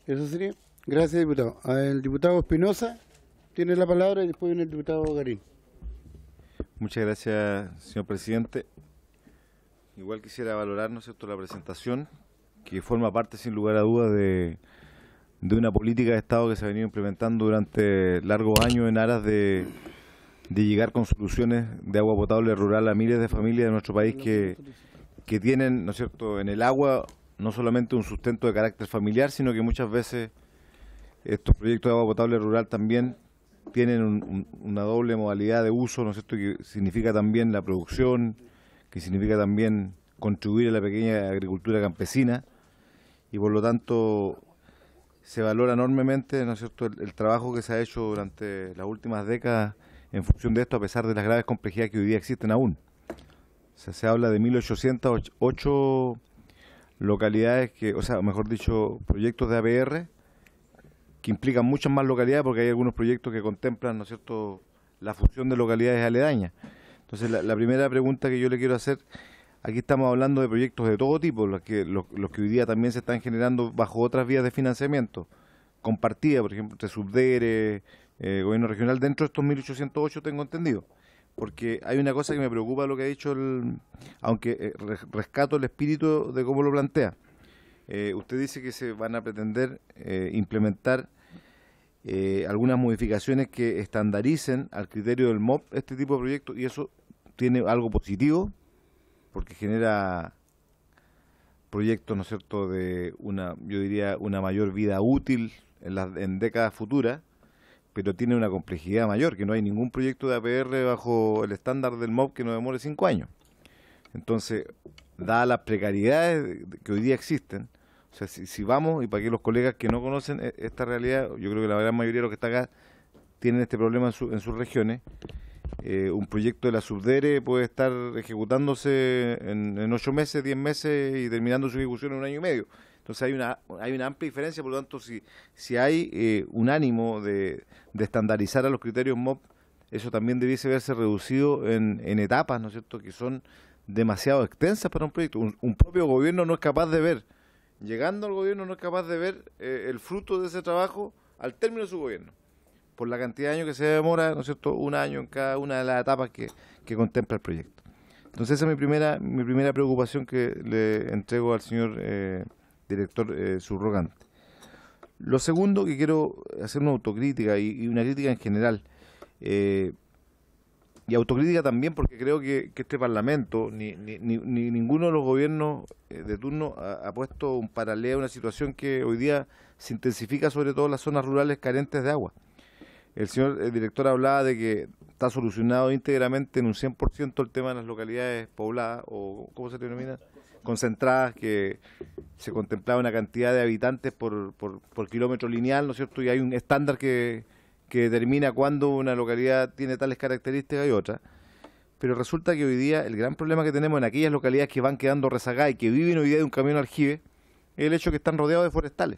Eso sería. Gracias, diputado. El diputado Espinosa tiene la palabra y después viene el diputado Garín. Muchas gracias, señor presidente. Igual quisiera valorar, ¿no es cierto?, la presentación, que forma parte, sin lugar a dudas, de una política de Estado que se ha venido implementando durante largos años en aras de llegar con soluciones de agua potable rural a miles de familias de nuestro país que tienen, ¿no es cierto?, en el agua no solamente un sustento de carácter familiar, sino que muchas veces estos proyectos de agua potable rural también tienen una doble modalidad de uso, ¿no es cierto?, que significa también la producción, que significa también contribuir a la pequeña agricultura campesina, y por lo tanto se valora enormemente, ¿no es cierto?, el trabajo que se ha hecho durante las últimas décadas en función de esto, a pesar de las graves complejidades que hoy día existen aún. O sea, se habla de 1.808 localidades, mejor dicho, proyectos de APR, que implican muchas más localidades, porque hay algunos proyectos que contemplan, ¿no es cierto?, la fusión de localidades aledañas. Entonces, la primera pregunta que yo le quiero hacer, aquí estamos hablando de proyectos de todo tipo, los que hoy día también se están generando bajo otras vías de financiamiento, compartida, por ejemplo, entre Subdere, gobierno regional, dentro de estos 1.808 tengo entendido. Porque hay una cosa que me preocupa lo que ha dicho, aunque rescato el espíritu de cómo lo plantea. Usted dice que se van a pretender implementar algunas modificaciones que estandaricen al criterio del MOP este tipo de proyectos, y eso tiene algo positivo, porque genera proyectos, ¿no es cierto?, de yo diría, una mayor vida útil en décadas futuras, pero tiene una complejidad mayor, que no hay ningún proyecto de APR bajo el estándar del MOP que no demore 5 años. Entonces, dadas las precariedades que hoy día existen, o sea, si vamos, y para que los colegas que no conocen esta realidad, yo creo que la gran mayoría de los que está acá tienen este problema en sus regiones. Un proyecto de la Subdere puede estar ejecutándose en 8 meses, 10 meses y terminando su ejecución en 1 año y medio. Entonces hay una amplia diferencia, por lo tanto, si hay un ánimo de estandarizar a los criterios MOP, eso también debiese verse reducido en etapas, ¿no es cierto?, que son demasiado extensas para un proyecto. Un propio gobierno no es capaz de ver, llegando al gobierno no es capaz de ver el fruto de ese trabajo al término de su gobierno, por la cantidad de años que se demora, ¿no es cierto?, 1 año en cada una de las etapas que contempla el proyecto. Entonces esa es mi primera preocupación que le entrego al señor director subrogante. Lo segundo, que quiero hacer una autocrítica y una crítica en general, y autocrítica también porque creo que este Parlamento, ni ninguno de los gobiernos de turno ha puesto un paralelo a una situación que hoy día se intensifica sobre todo en las zonas rurales carentes de agua. El señor director hablaba de que está solucionado íntegramente en un 100% el tema de las localidades pobladas, o ¿cómo se denomina?, concentradas, que se contemplaba una cantidad de habitantes por kilómetro lineal, ¿no es cierto?, y hay un estándar que determina cuándo una localidad tiene tales características y otras. Pero resulta que hoy día el gran problema que tenemos en aquellas localidades que van quedando rezagadas y que viven hoy día de un camión aljibe es el hecho de que están rodeados de forestales.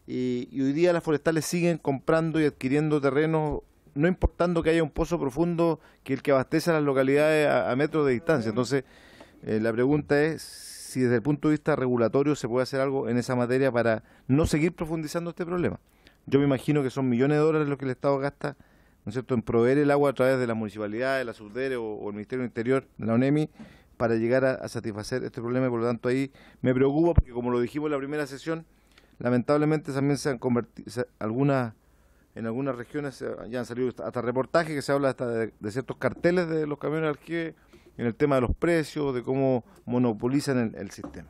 Y hoy día las forestales siguen comprando y adquiriendo terrenos, no importando que haya un pozo profundo que el que abastece a las localidades a metros de distancia. Entonces, la pregunta es si desde el punto de vista regulatorio se puede hacer algo en esa materia para no seguir profundizando este problema. Yo me imagino que son millones de dólares los que el Estado gasta, ¿no es cierto?, en proveer el agua a través de las municipalidades, la Subdere o el Ministerio del Interior, de la ONEMI, para llegar a satisfacer este problema. Y por lo tanto ahí me preocupa porque, como lo dijimos en la primera sesión, lamentablemente también se han convertido, en algunas regiones ya han salido hasta reportajes que se habla hasta de ciertos carteles de los camiones de alquiler en el tema de los precios, de cómo monopolizan el sistema.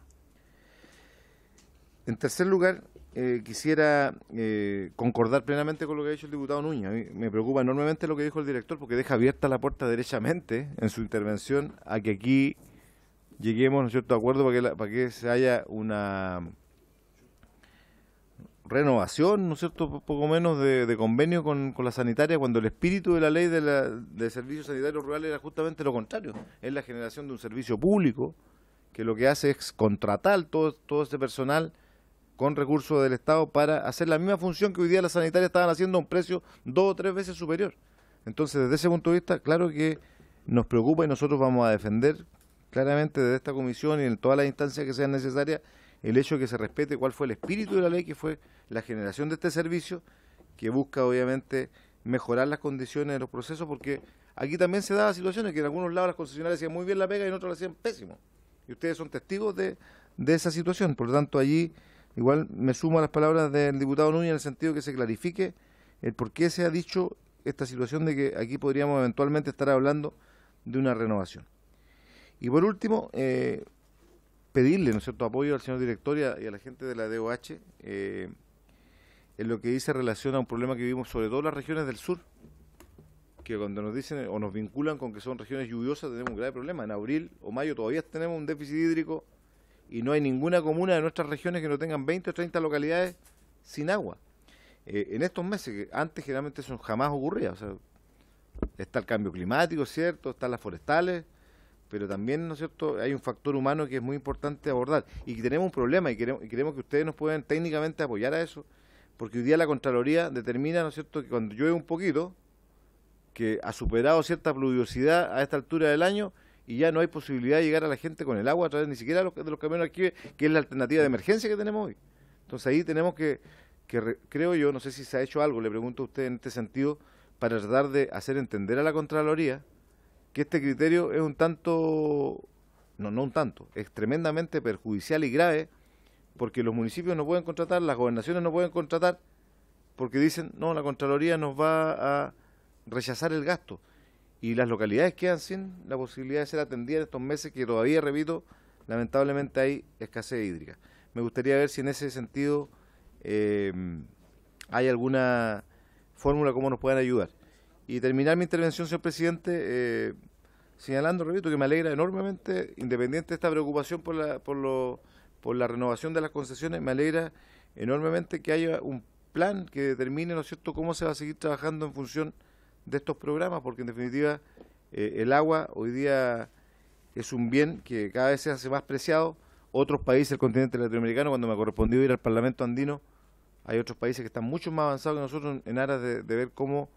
En tercer lugar, quisiera concordar plenamente con lo que ha dicho el diputado Núñez. A mí me preocupa enormemente lo que dijo el director, porque deja abierta la puerta derechamente en su intervención a que aquí lleguemos, ¿no es cierto?, a acuerdo para que se haya una renovación, ¿no es cierto?, poco menos de convenio con la sanitaria, cuando el espíritu de la ley de servicios sanitarios rurales era justamente lo contrario, es la generación de un servicio público que lo que hace es contratar todo ese personal con recursos del Estado para hacer la misma función que hoy día las sanitarias estaban haciendo a un precio 2 o 3 veces superior. Entonces, desde ese punto de vista, claro que nos preocupa y nosotros vamos a defender claramente desde esta comisión y en todas las instancias que sean necesarias el hecho de que se respete cuál fue el espíritu de la ley, que fue la generación de este servicio, que busca obviamente mejorar las condiciones de los procesos, porque aquí también se daban situaciones que en algunos lados las concesionarias hacían muy bien la pega y en otros la hacían pésimo. Y ustedes son testigos de esa situación. Por lo tanto, allí igual me sumo a las palabras del diputado Núñez en el sentido de que se clarifique el por qué se ha dicho esta situación de que aquí podríamos eventualmente estar hablando de una renovación. Y por último, pedirle, ¿no es cierto?, apoyo al señor director y a la gente de la DOH en lo que dice relación a un problema que vivimos sobre todo en las regiones del sur, que cuando nos dicen o nos vinculan con que son regiones lluviosas tenemos un grave problema. En abril o mayo todavía tenemos un déficit hídrico y no hay ninguna comuna de nuestras regiones que no tengan 20 o 30 localidades sin agua. En estos meses, que antes generalmente eso jamás ocurría, o sea, está el cambio climático, ¿cierto?, están las forestales, pero también, ¿no es cierto?, hay un factor humano que es muy importante abordar y que tenemos un problema y queremos que ustedes nos puedan técnicamente apoyar a eso, porque hoy día la Contraloría determina, ¿no es cierto?, que cuando llueve un poquito, que ha superado cierta pluviosidad a esta altura del año y ya no hay posibilidad de llegar a la gente con el agua a través ni siquiera de los camiones aljibe, que es la alternativa de emergencia que tenemos hoy. Entonces ahí tenemos creo yo, no sé si se ha hecho algo, le pregunto a usted en este sentido, para tratar de hacer entender a la Contraloría que este criterio es un tanto, no un tanto, es tremendamente perjudicial y grave, porque los municipios no pueden contratar, las gobernaciones no pueden contratar, porque dicen, no, la Contraloría nos va a rechazar el gasto. Y las localidades quedan sin la posibilidad de ser atendidas en estos meses que todavía, repito, lamentablemente hay escasez hídrica. Me gustaría ver si en ese sentido hay alguna fórmula cómo nos puedan ayudar. Y terminar mi intervención, señor presidente, señalando, repito, que me alegra enormemente, independiente de esta preocupación por la renovación de las concesiones, me alegra enormemente que haya un plan que determine, ¿no es cierto?, cómo se va a seguir trabajando en función de estos programas, porque en definitiva el agua hoy día es un bien que cada vez se hace más preciado. Otros países del continente latinoamericano, cuando me correspondió ir al Parlamento andino, hay otros países que están mucho más avanzados que nosotros en aras de ver cómo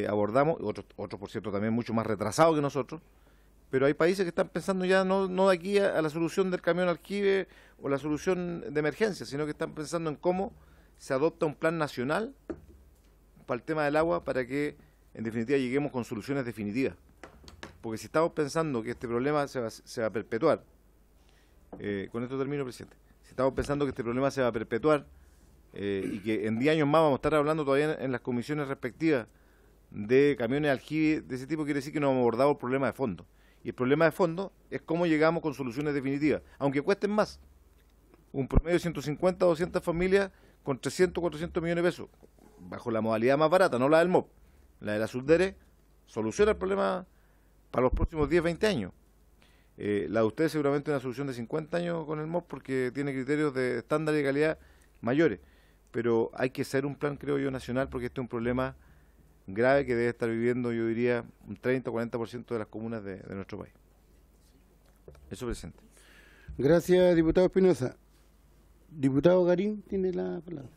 abordamos, otros por cierto también mucho más retrasados que nosotros, pero hay países que están pensando ya no de aquí a la solución del camión aljibe o la solución de emergencia, sino que están pensando en cómo se adopta un plan nacional para el tema del agua, para que en definitiva lleguemos con soluciones definitivas. Porque si estamos pensando que este problema se va a perpetuar, con esto termino, presidente, si estamos pensando que este problema se va a perpetuar y que en 10 años más vamos a estar hablando todavía en las comisiones respectivas de camiones aljibe de ese tipo, quiere decir que no hemos abordado el problema de fondo. Y el problema de fondo es cómo llegamos con soluciones definitivas, aunque cuesten más. Un promedio de 150 o 200 familias con 300 o 400 millones de pesos, bajo la modalidad más barata, no la del MOP, la de la Subdere, soluciona el problema para los próximos 10, 20 años. La de ustedes seguramente una solución de 50 años con el MOP porque tiene criterios de estándar y de calidad mayores, pero hay que hacer un plan, creo yo, nacional, porque este es un problema grave que debe estar viviendo, yo diría, un 30 o 40% de las comunas de nuestro país. Eso, presidente. Gracias, diputado Espinosa. Diputado Garín tiene la palabra.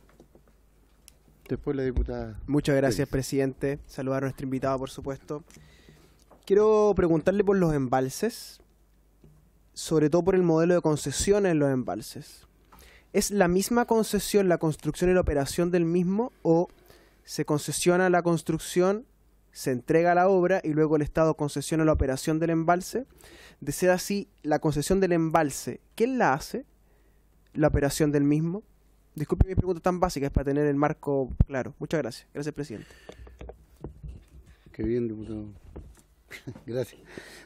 Después la diputada. Muchas gracias, presidente. Saludar a nuestro invitado, por supuesto. Quiero preguntarle por los embalses, sobre todo por el modelo de concesión en los embalses. ¿Es la misma concesión la construcción y la operación del mismo, o se concesiona la construcción, se entrega la obra y luego el Estado concesiona la operación del embalse? De ser así, la concesión del embalse, ¿quién la hace? ¿La operación del mismo? Disculpe mi pregunta tan básica, es para tener el marco claro. Muchas gracias. Gracias, presidente. Qué bien, diputado. Gracias.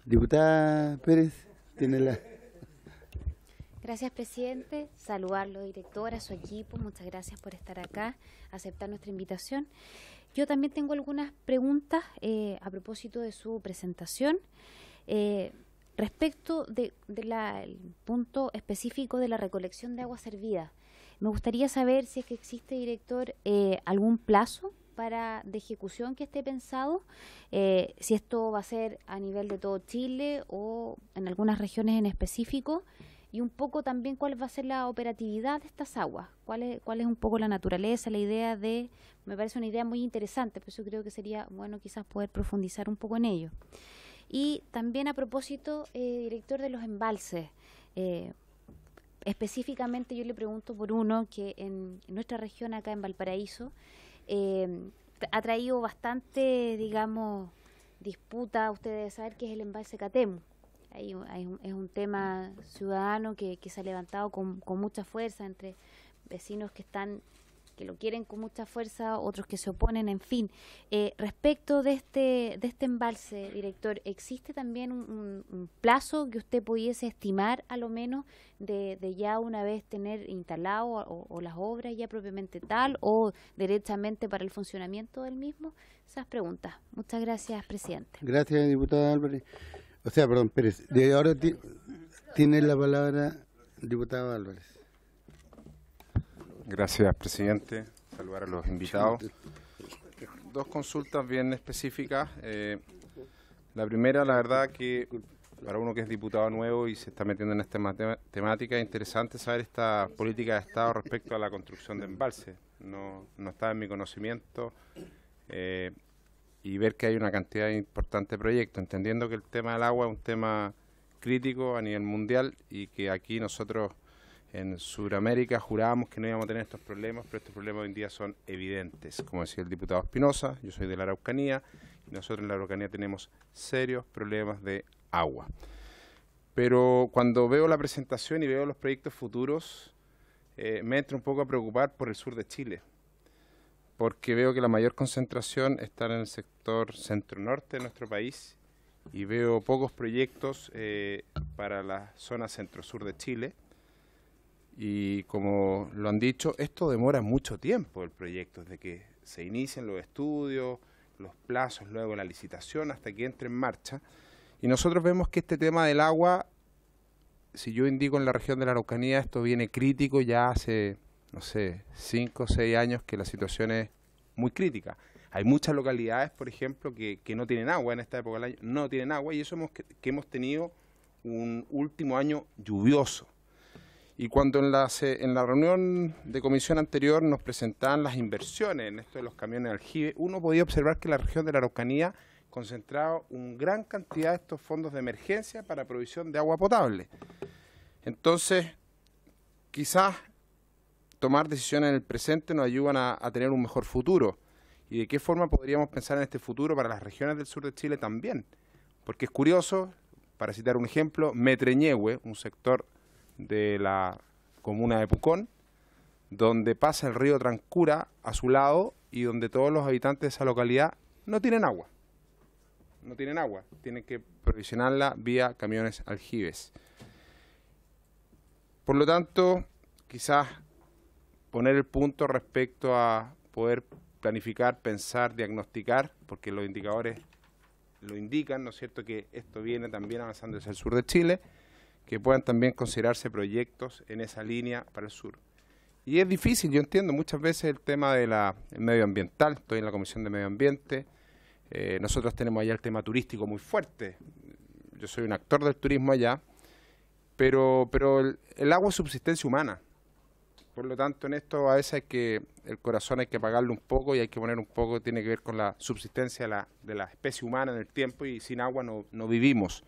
Diputada Pérez, tiene la... Gracias, presidente. Saludarlo, directora, a su equipo. Muchas gracias por estar acá, aceptar nuestra invitación. Yo también tengo algunas preguntas a propósito de su presentación. Respecto del punto específico de la recolección de agua servida, me gustaría saber si es que existe, director, algún plazo de ejecución que esté pensado, si esto va a ser a nivel de todo Chile o en algunas regiones en específico, y un poco también cuál va a ser la operatividad de estas aguas, cuál es un poco la naturaleza, la idea me parece una idea muy interesante, por eso creo que sería bueno quizás poder profundizar un poco en ello. Y también a propósito, director, de los embalses, específicamente yo le pregunto por uno que en nuestra región acá en Valparaíso ha traído bastante, digamos, disputa, usted debe saber, que es el embalse Catemu. Es un tema ciudadano que se ha levantado con mucha fuerza entre vecinos que lo quieren con mucha fuerza, otros que se oponen, en fin. Respecto de este embalse, director, ¿existe también un plazo que usted pudiese estimar, a lo menos, de ya una vez tener instalado o las obras ya propiamente tal, o derechamente para el funcionamiento del mismo? Esas preguntas. Muchas gracias, presidente. Gracias, diputada Álvarez. Perdón, Pérez. De ahora tiene la palabra el diputado Álvarez. Gracias, presidente. Saludar a los invitados. Dos consultas bien específicas. La primera, la verdad que para uno que es diputado nuevo y se está metiendo en esta temática, es interesante saber esta política de Estado respecto a la construcción de embalses. No estaba en mi conocimiento. y ver que hay una cantidad importante de proyectos, entendiendo que el tema del agua es un tema crítico a nivel mundial y que aquí nosotros en Sudamérica jurábamos que no íbamos a tener estos problemas, pero estos problemas hoy en día son evidentes. Como decía el diputado Espinosa, yo soy de la Araucanía y nosotros en la Araucanía tenemos serios problemas de agua. Pero cuando veo la presentación y veo los proyectos futuros, me entra un poco a preocupar por el sur de Chile, porque veo que la mayor concentración está en el sector centro-norte de nuestro país y veo pocos proyectos para la zona centro-sur de Chile. Y como lo han dicho, esto demora mucho tiempo el proyecto, desde que se inician los estudios, los plazos, luego la licitación, hasta que entre en marcha. Y nosotros vemos que este tema del agua, si yo indico en la región de la Araucanía, esto viene crítico ya hace, no sé, 5 o 6 años que la situación es muy crítica. Hay muchas localidades, por ejemplo, que no tienen agua en esta época del año, no tienen agua, y eso que hemos tenido un último año lluvioso. Y cuando en la reunión de comisión anterior nos presentaban las inversiones en esto de los camiones de aljibe, uno podía observar que la región de la Araucanía concentraba una gran cantidad de estos fondos de emergencia para provisión de agua potable. Entonces, quizás tomar decisiones en el presente nos ayudan a tener un mejor futuro. ¿Y de qué forma podríamos pensar en este futuro para las regiones del sur de Chile también? Porque es curioso, para citar un ejemplo, Metreñehue, un sector de la comuna de Pucón, donde pasa el río Trancura a su lado y donde todos los habitantes de esa localidad no tienen agua. No tienen agua, tienen que provisionarla vía camiones aljibes. Por lo tanto, quizás poner el punto respecto a poder planificar, pensar, diagnosticar, porque los indicadores lo indican, ¿no es cierto?, que esto viene también avanzando hacia el sur de Chile, que puedan también considerarse proyectos en esa línea para el sur. Y es difícil, yo entiendo, muchas veces el tema del medioambiental, estoy en la Comisión de Medio Ambiente, nosotros tenemos allá el tema turístico muy fuerte, yo soy un actor del turismo allá, pero el agua es subsistencia humana, por lo tanto en esto a veces el corazón hay que apagarlo un poco y hay que poner un poco, tiene que ver con la subsistencia de la especie humana en el tiempo y sin agua no vivimos.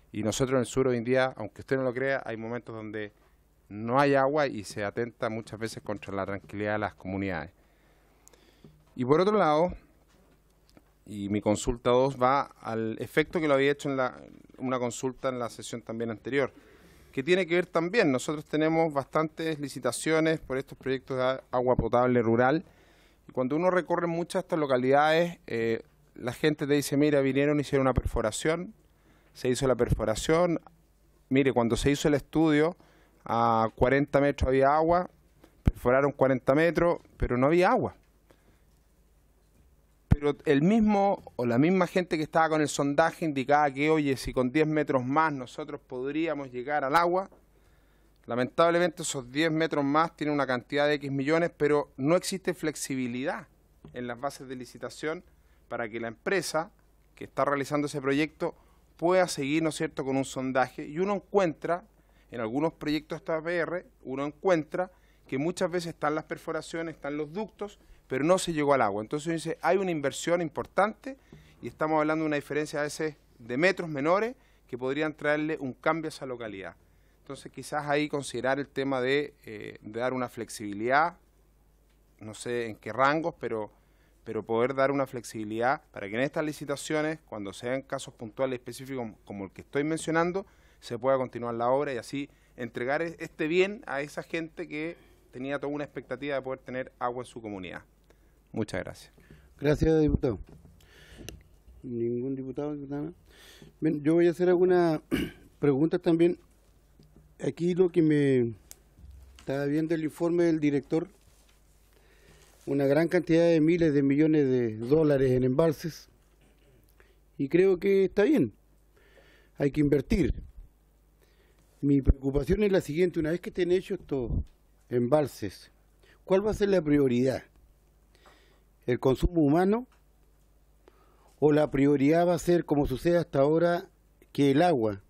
Y nosotros en el sur hoy en día, aunque usted no lo crea, hay momentos donde no hay agua y se atenta muchas veces contra la tranquilidad de las comunidades. Y por otro lado, y mi consulta 2 va al efecto que lo había hecho en una consulta en la sesión también anterior, que tiene que ver también, nosotros tenemos bastantes licitaciones por estos proyectos de agua potable rural, y cuando uno recorre muchas de estas localidades, la gente te dice, mira, vinieron, hicieron una perforación, se hizo la perforación, mire, cuando se hizo el estudio, a 40 metros había agua, perforaron 40 metros, pero no había agua. Pero el mismo o la misma gente que estaba con el sondaje indicaba que, oye, si con 10 metros más nosotros podríamos llegar al agua, lamentablemente esos 10 metros más tienen una cantidad de X millones, pero no existe flexibilidad en las bases de licitación para que la empresa que está realizando ese proyecto pueda seguir, ¿no es cierto?, con un sondaje, y uno encuentra, en algunos proyectos de esta APR, uno encuentra que muchas veces están las perforaciones, están los ductos, pero no se llegó al agua. Entonces dice, hay una inversión importante y estamos hablando de una diferencia a veces de metros menores que podrían traerle un cambio a esa localidad. Entonces quizás ahí considerar el tema de dar una flexibilidad, no sé en qué rangos, pero poder dar una flexibilidad para que en estas licitaciones, cuando sean casos puntuales específicos como el que estoy mencionando, se pueda continuar la obra y así entregar este bien a esa gente que tenía toda una expectativa de poder tener agua en su comunidad. Muchas gracias. Gracias, diputado. ¿Ningún diputado? Diputada? Bien, yo voy a hacer algunas preguntas también. Aquí lo que me estaba viendo el informe del director, una gran cantidad de miles de millones de dólares en embalses, y creo que está bien, hay que invertir. Mi preocupación es la siguiente, una vez que estén hechos estos embalses, ¿cuál va a ser la prioridad? ¿El consumo humano? ¿O la prioridad va a ser, como sucede hasta ahora, que el agua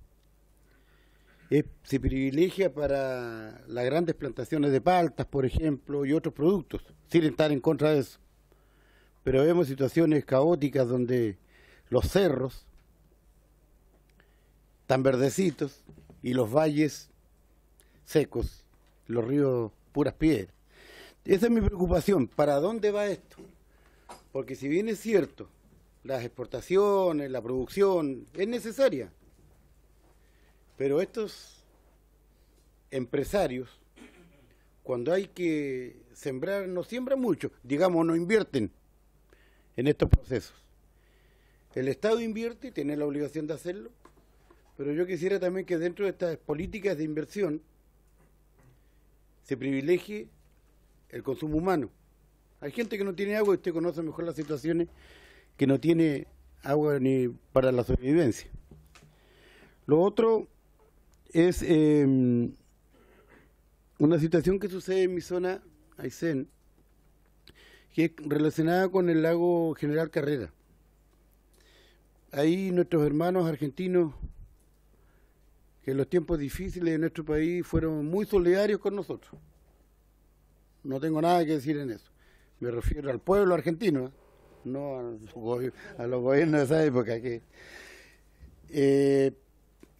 se privilegia para las grandes plantaciones de paltas, por ejemplo, y otros productos, sin estar en contra de eso? pero vemos situaciones caóticas donde los cerros están verdecitos y los valles secos, los ríos puras piedras. Esa es mi preocupación. ¿Para dónde va esto? Porque si bien es cierto, las exportaciones, la producción es necesaria, pero estos empresarios, cuando hay que sembrar, no siembran mucho, digamos, no invierten en estos procesos. El Estado invierte y tiene la obligación de hacerlo, pero yo quisiera también que dentro de estas políticas de inversión se privilegie el consumo humano. Hay gente que no tiene agua, y usted conoce mejor las situaciones, que no tiene agua ni para la sobrevivencia. Lo otro es una situación que sucede en mi zona, Aysén, que es relacionada con el lago General Carrera. Ahí nuestros hermanos argentinos, que en los tiempos difíciles de nuestro país fueron muy solidarios con nosotros. No tengo nada que decir en eso. Me refiero al pueblo argentino, no a los gobiernos de esa época. Que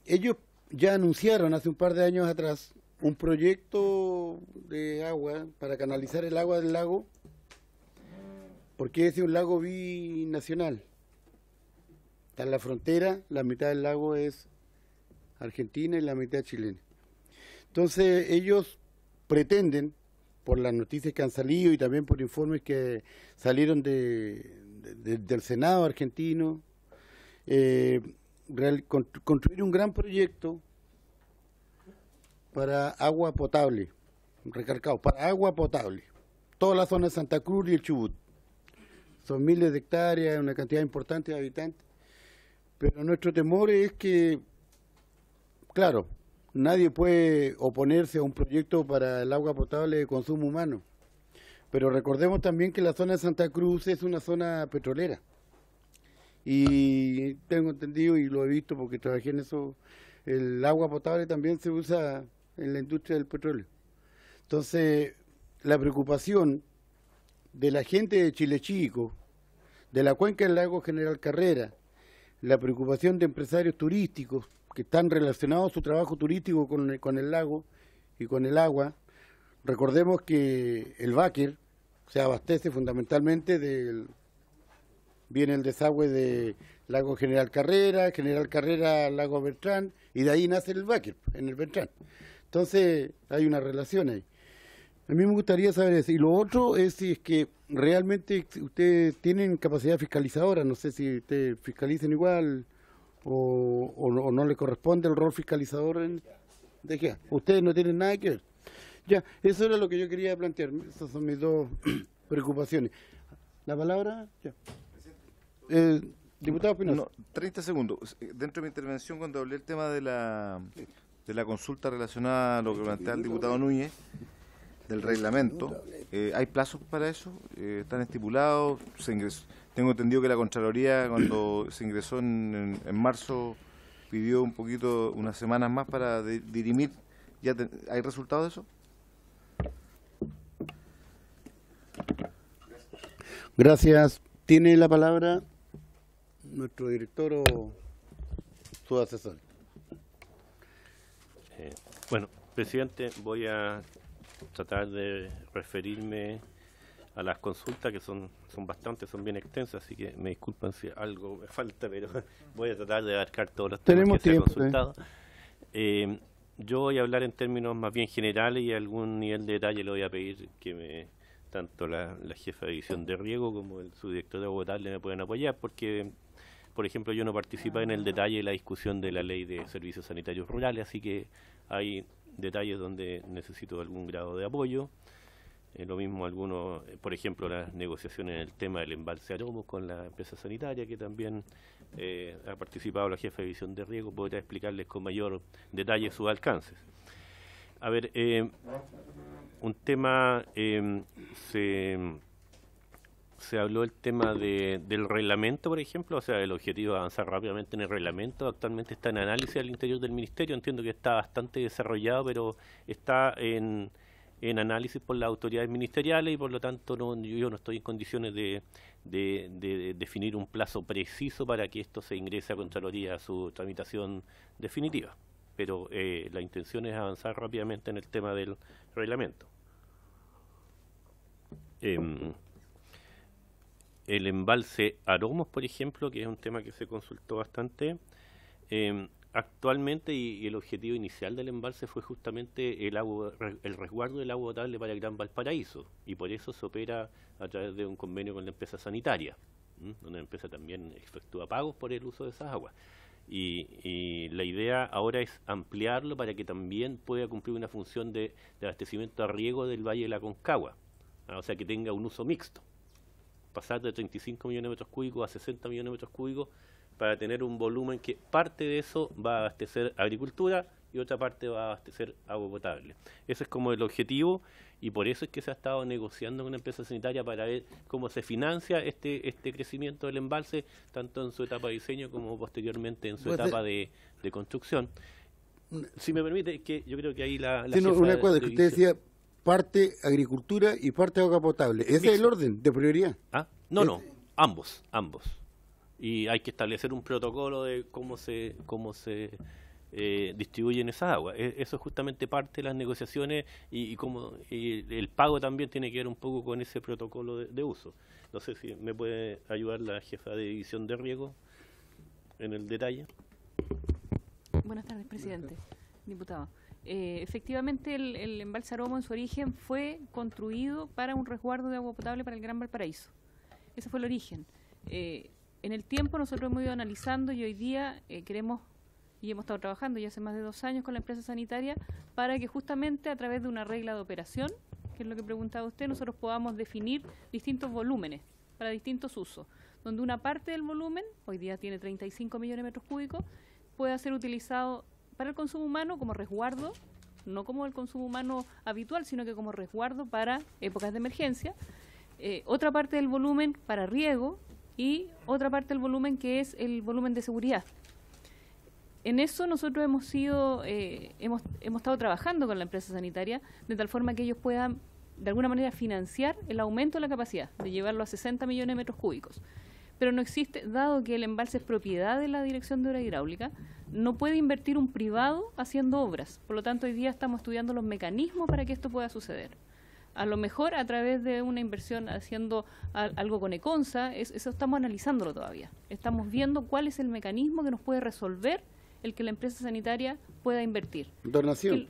ellos ya anunciaron hace un par de años atrás un proyecto de agua para canalizar el agua del lago, porque es un lago binacional. Está en la frontera, la mitad del lago es argentina y la mitad chilena. Entonces ellos pretenden, por las noticias que han salido y también por informes que salieron del Senado argentino, construir un gran proyecto para agua potable, recargado, para agua potable. Toda la zona de Santa Cruz y el Chubut. Son miles de hectáreas, una cantidad importante de habitantes. Pero nuestro temor es que, claro, nadie puede oponerse a un proyecto para el agua potable de consumo humano. Pero recordemos también que la zona de Santa Cruz es una zona petrolera. Y tengo entendido, y lo he visto porque trabajé en eso, el agua potable también se usa en la industria del petróleo. Entonces, la preocupación de la gente de Chile Chico, de la cuenca del lago General Carrera, la preocupación de empresarios turísticos que están relacionados a su trabajo turístico con el lago y con el agua. Recordemos que el Báquer se abastece fundamentalmente viene el desagüe de lago General Carrera, lago Beltrán, y de ahí nace el Báquer, en el Beltrán. Entonces hay una relación ahí. A mí me gustaría saber eso. Y lo otro es si es que realmente ustedes tienen capacidad fiscalizadora, no sé si ustedes fiscalicen igual o no le corresponde el rol fiscalizador de GEA. Ustedes no tienen nada que ver. Ya, eso era lo que yo quería plantear. Esas son mis dos preocupaciones. ¿La palabra? Ya. Diputado Espinosa. No, 30 segundos. Dentro de mi intervención, cuando hablé el tema de la consulta relacionada a lo que plantea el diputado Núñez, del reglamento, ¿hay plazos para eso? ¿Están estipulados? Tengo entendido que la Contraloría, cuando se ingresó en marzo, pidió un poquito, unas semanas más para dirimir. ¿Hay resultado de eso? Gracias. ¿Tiene la palabra nuestro director o su asesor? Bueno, presidente, voy a tratar de referirme a las consultas, que son bastantes, son bien extensas, así que me disculpan si algo me falta, pero voy a tratar de abarcar todos los temas que se han consultado. Yo voy a hablar en términos más bien generales y algún nivel de detalle le voy a pedir que tanto la jefa de división de riego como el subdirector de agua potable me puedan apoyar, porque, por ejemplo, yo no participé en el detalle de la discusión de la ley de servicios sanitarios rurales, así que hay detalles donde necesito algún grado de apoyo. Lo mismo algunos, por ejemplo, las negociaciones en el tema del embalse Aromos con la empresa sanitaria, que también ha participado la jefa de división de riego, podrá explicarles con mayor detalle sus alcances. A ver, un tema, se habló el tema del reglamento, por ejemplo, o sea, el objetivo de avanzar rápidamente en el reglamento. Actualmente está en análisis al interior del Ministerio, entiendo que está bastante desarrollado, pero está en en análisis por las autoridades ministeriales y por lo tanto yo no estoy en condiciones de definir un plazo preciso para que esto se ingrese a Contraloría a su tramitación definitiva. Pero la intención es avanzar rápidamente en el tema del reglamento. El embalse Aromos, por ejemplo, que es un tema que se consultó bastante, actualmente y el objetivo inicial del embalse fue justamente el resguardo del agua potable para el Gran Valparaíso, y por eso se opera a través de un convenio con la empresa sanitaria, donde la empresa también efectúa pagos por el uso de esas aguas. Y la idea ahora es ampliarlo para que también pueda cumplir una función de abastecimiento a riego del Valle de la Concagua, o sea, que tenga un uso mixto, pasar de 35 millones de metros cúbicos a 60 millones de metros cúbicos, para tener un volumen que parte de eso va a abastecer agricultura y otra parte va a abastecer agua potable. Ese es como el objetivo, y por eso es que se ha estado negociando con una empresa sanitaria para ver cómo se financia este crecimiento del embalse, tanto en su etapa de diseño como posteriormente en su etapa de construcción. Si me permite, que yo creo que ahí la una cosa que usted decía, parte agricultura y parte agua potable. ¿Ese es el orden de prioridad? No, ambos. Y hay que establecer un protocolo de cómo se distribuyen esas aguas. Eso es justamente parte de las negociaciones, y el pago también tiene que ver un poco con ese protocolo de uso. No sé si me puede ayudar la jefa de división de riego en el detalle. Buenas tardes, presidente, diputado. Efectivamente, el embalse Aromos en su origen fue construido para un resguardo de agua potable para el Gran Valparaíso. Ese fue el origen. En el tiempo nosotros hemos ido analizando, y hoy día queremos, y hemos estado trabajando ya hace más de 2 años con la empresa sanitaria, para que justamente a través de una regla de operación, que es lo que preguntaba usted, nosotros podamos definir distintos volúmenes para distintos usos, donde una parte del volumen, hoy día tiene 35 millones de metros cúbicos, pueda ser utilizado para el consumo humano como resguardo, no como el consumo humano habitual, sino que como resguardo para épocas de emergencia, otra parte del volumen para riego, y otra parte del volumen que es el volumen de seguridad. En eso nosotros hemos estado trabajando con la empresa sanitaria de tal forma que ellos puedan de alguna manera financiar el aumento de la capacidad, de llevarlo a 60 millones de metros cúbicos. Pero no existe, dado que el embalse es propiedad de la Dirección de Obra Hidráulica, no puede invertir un privado haciendo obras. Por lo tanto, hoy día estamos estudiando los mecanismos para que esto pueda suceder. A lo mejor a través de una inversión haciendo algo con Econsa, eso estamos analizándolo todavía. Estamos viendo cuál es el mecanismo que nos puede resolver el que la empresa sanitaria pueda invertir. ¿Donación?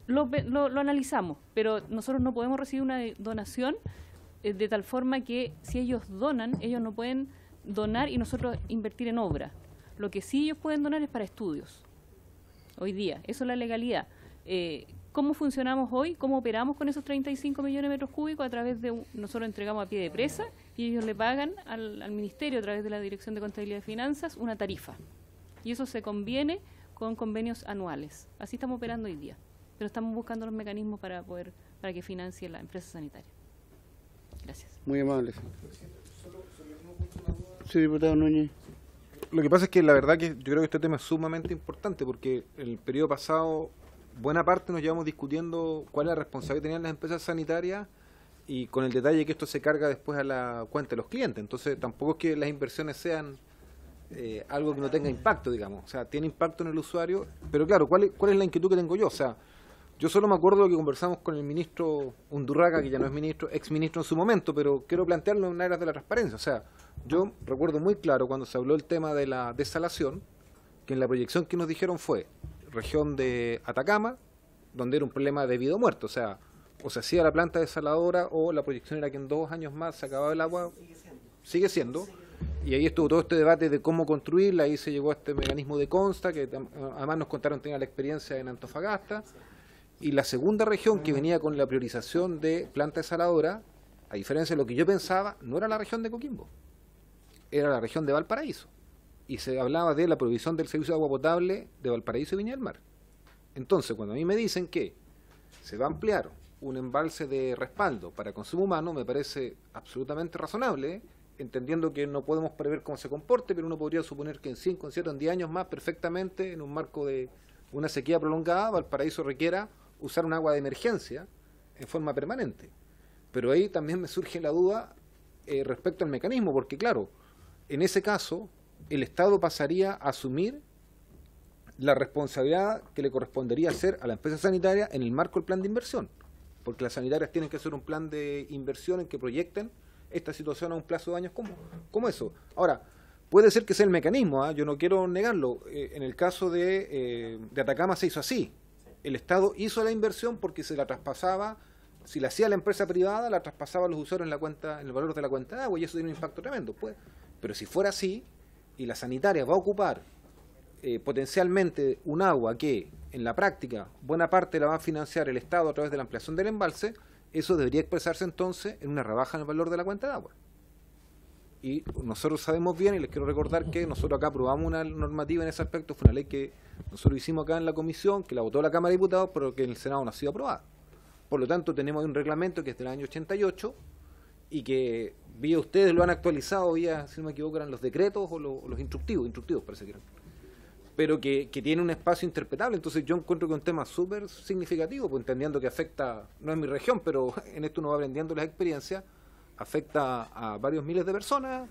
Lo analizamos, pero nosotros no podemos recibir una donación de tal forma que si ellos donan, ellos no pueden donar y nosotros invertir en obra. Lo que sí ellos pueden donar es para estudios, hoy día. Eso es la legalidad. ¿Cómo funcionamos hoy? ¿Cómo operamos con esos 35 millones de metros cúbicos? A través de nosotros entregamos a pie de presa y ellos le pagan al Ministerio, a través de la Dirección de Contabilidad y Finanzas, una tarifa. Y eso se conviene con convenios anuales. Así estamos operando hoy día. Pero estamos buscando los mecanismos para que financie la empresa sanitaria. Gracias. Muy amable. Sí, diputado Núñez. Lo que pasa es que la verdad que yo creo que este tema es sumamente importante, porque el periodo pasado buena parte nos llevamos discutiendo cuál es la responsabilidad que tenían las empresas sanitarias, y con el detalle que esto se carga después a la cuenta de los clientes. Entonces tampoco es que las inversiones sean algo que no tenga impacto, digamos. O sea, tiene impacto en el usuario, pero claro, ¿cuál es la inquietud que tengo yo? O sea, yo solo me acuerdo que conversamos con el ministro Undurraga, que ya no es ministro, ex ministro en su momento, pero quiero plantearlo en aras de la transparencia. O sea, yo recuerdo muy claro cuando se habló el tema de la desalación, que en la proyección que nos dijeron fue región de Atacama, donde era un problema de vida o muerte. O sea, o se hacía la planta desaladora, o la proyección era que en 2 años más se acababa el agua. Sigue siendo. Y ahí estuvo todo este debate de cómo construirla, ahí se llegó a este mecanismo de Consta, que además nos contaron tenía la experiencia en Antofagasta. Y la segunda región que venía con la priorización de planta desaladora, a diferencia de lo que yo pensaba, no era la región de Coquimbo, era la región de Valparaíso. Y se hablaba de la provisión del servicio de agua potable de Valparaíso y Viña del Mar. Entonces, cuando a mí me dicen que se va a ampliar un embalse de respaldo para consumo humano, me parece absolutamente razonable, entendiendo que no podemos prever cómo se comporte, pero uno podría suponer que en 5, en 7, en 10 años más, perfectamente, en un marco de una sequía prolongada, Valparaíso requiera usar un agua de emergencia en forma permanente. Pero ahí también me surge la duda respecto al mecanismo, porque claro, en ese caso el Estado pasaría a asumir la responsabilidad que le correspondería hacer a la empresa sanitaria en el marco del plan de inversión, porque las sanitarias tienen que hacer un plan de inversión en que proyecten esta situación a un plazo de años como eso. Ahora, puede ser que sea el mecanismo, yo no quiero negarlo. En el caso de Atacama se hizo así. El Estado hizo la inversión porque se la traspasaba, si la hacía la empresa privada, la traspasaba a los usuarios en la cuenta, en el valor de la cuenta de agua, y eso tiene un impacto tremendo. Pues. Pero si fuera así, y la sanitaria va a ocupar potencialmente un agua que, en la práctica, buena parte la va a financiar el Estado a través de la ampliación del embalse, eso debería expresarse entonces en una rebaja en el valor de la cuenta de agua. Y nosotros sabemos bien, y les quiero recordar que nosotros acá aprobamos una normativa en ese aspecto, fue una ley que nosotros hicimos acá en la comisión, que la votó la Cámara de Diputados, pero que en el Senado no ha sido aprobada. Por lo tanto, tenemos un reglamento que es del año 88 y que, vía ustedes lo han actualizado, vía, si no me equivoco, eran los decretos o los instructivos parece que eran, pero que tiene un espacio interpretable. Entonces yo encuentro que es un tema súper significativo, pues entendiendo que afecta, no es mi región, pero en esto uno va aprendiendo las experiencias, afecta a varios miles de personas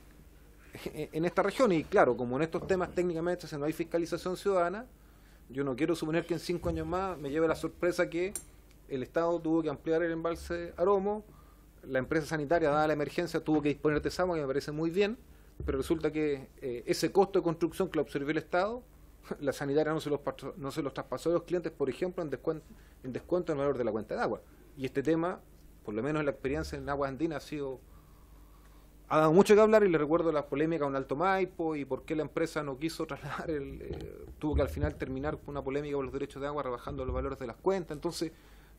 en esta región. Y claro, como en estos temas técnicamente no hay fiscalización ciudadana, yo no quiero suponer que en 5 años más me lleve la sorpresa que el Estado tuvo que ampliar el embalse Aromo, la empresa sanitaria, dada la emergencia, tuvo que disponer de esa agua, que me parece muy bien, pero resulta que ese costo de construcción que lo absorbió el Estado, la sanitaria no se los traspasó a los clientes, por ejemplo, en descuento en el valor de la cuenta de agua. Y este tema, por lo menos en la experiencia en Aguas Andinas, ha dado mucho que hablar, y le recuerdo la polémica con Alto Maipo y por qué la empresa no quiso trasladar, tuvo que al final terminar con una polémica por los derechos de agua rebajando los valores de las cuentas. Entonces,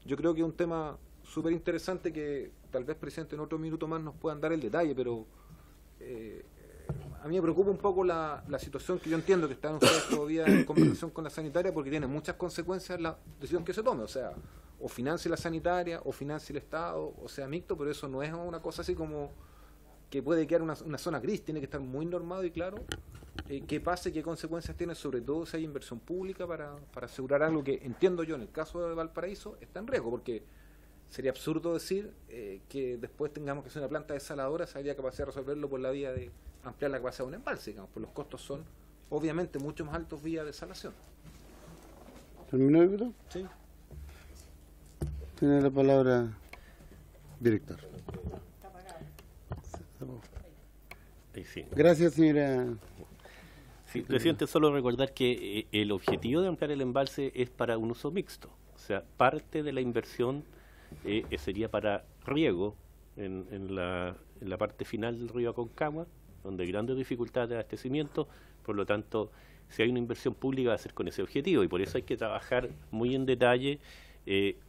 yo creo que es un tema súper interesante que tal vez, presidente, en otro minuto más nos puedan dar el detalle, pero a mí me preocupa un poco la situación que yo entiendo que están ustedes todavía en conversación con la sanitaria, porque tiene muchas consecuencias la decisión que se tome, o sea, o financie la sanitaria, o financie el Estado, o sea mixto, pero eso no es una cosa así como que puede quedar una zona gris, tiene que estar muy normado y claro qué pasa y qué consecuencias tiene, sobre todo si hay inversión pública para asegurar algo que, entiendo yo, en el caso de Valparaíso está en riesgo, porque sería absurdo decir que después tengamos que hacer una planta desaladora, si habría capacidad de resolverlo por la vía de ampliar la capacidad de un embalse, digamos, pues los costos son obviamente mucho más altos vía desalación. ¿Terminó, diputado? Sí. Tiene la palabra, director. Sí. Gracias, señora. Sí, presidente, solo recordar que el objetivo de ampliar el embalse es para un uso mixto. O sea, parte de la inversión sería para riego en la parte final del río Aconcagua, donde hay grandes dificultades de abastecimiento. Por lo tanto, si hay una inversión pública va a ser con ese objetivo, y por eso hay que trabajar muy en detalle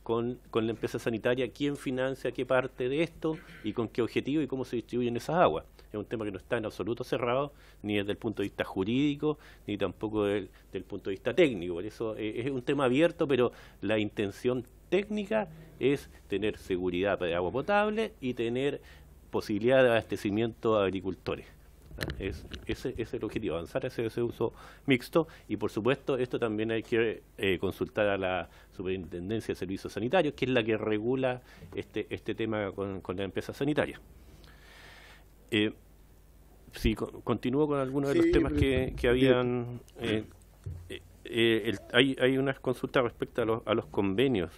con la empresa sanitaria quién financia qué parte de esto y con qué objetivo y cómo se distribuyen esas aguas. Es un tema que no está en absoluto cerrado, ni desde el punto de vista jurídico, ni tampoco del punto de vista técnico. Por eso es un tema abierto, pero la intención técnica es tener seguridad de agua potable y tener posibilidad de abastecimiento a agricultores. Ese es el objetivo, avanzar hacia ese uso mixto, y por supuesto esto también hay que consultar a la Superintendencia de Servicios Sanitarios, que es la que regula este tema con la empresa sanitaria. Sí, continúo con algunos de los temas que habían. Hay unas consultas respecto a los convenios.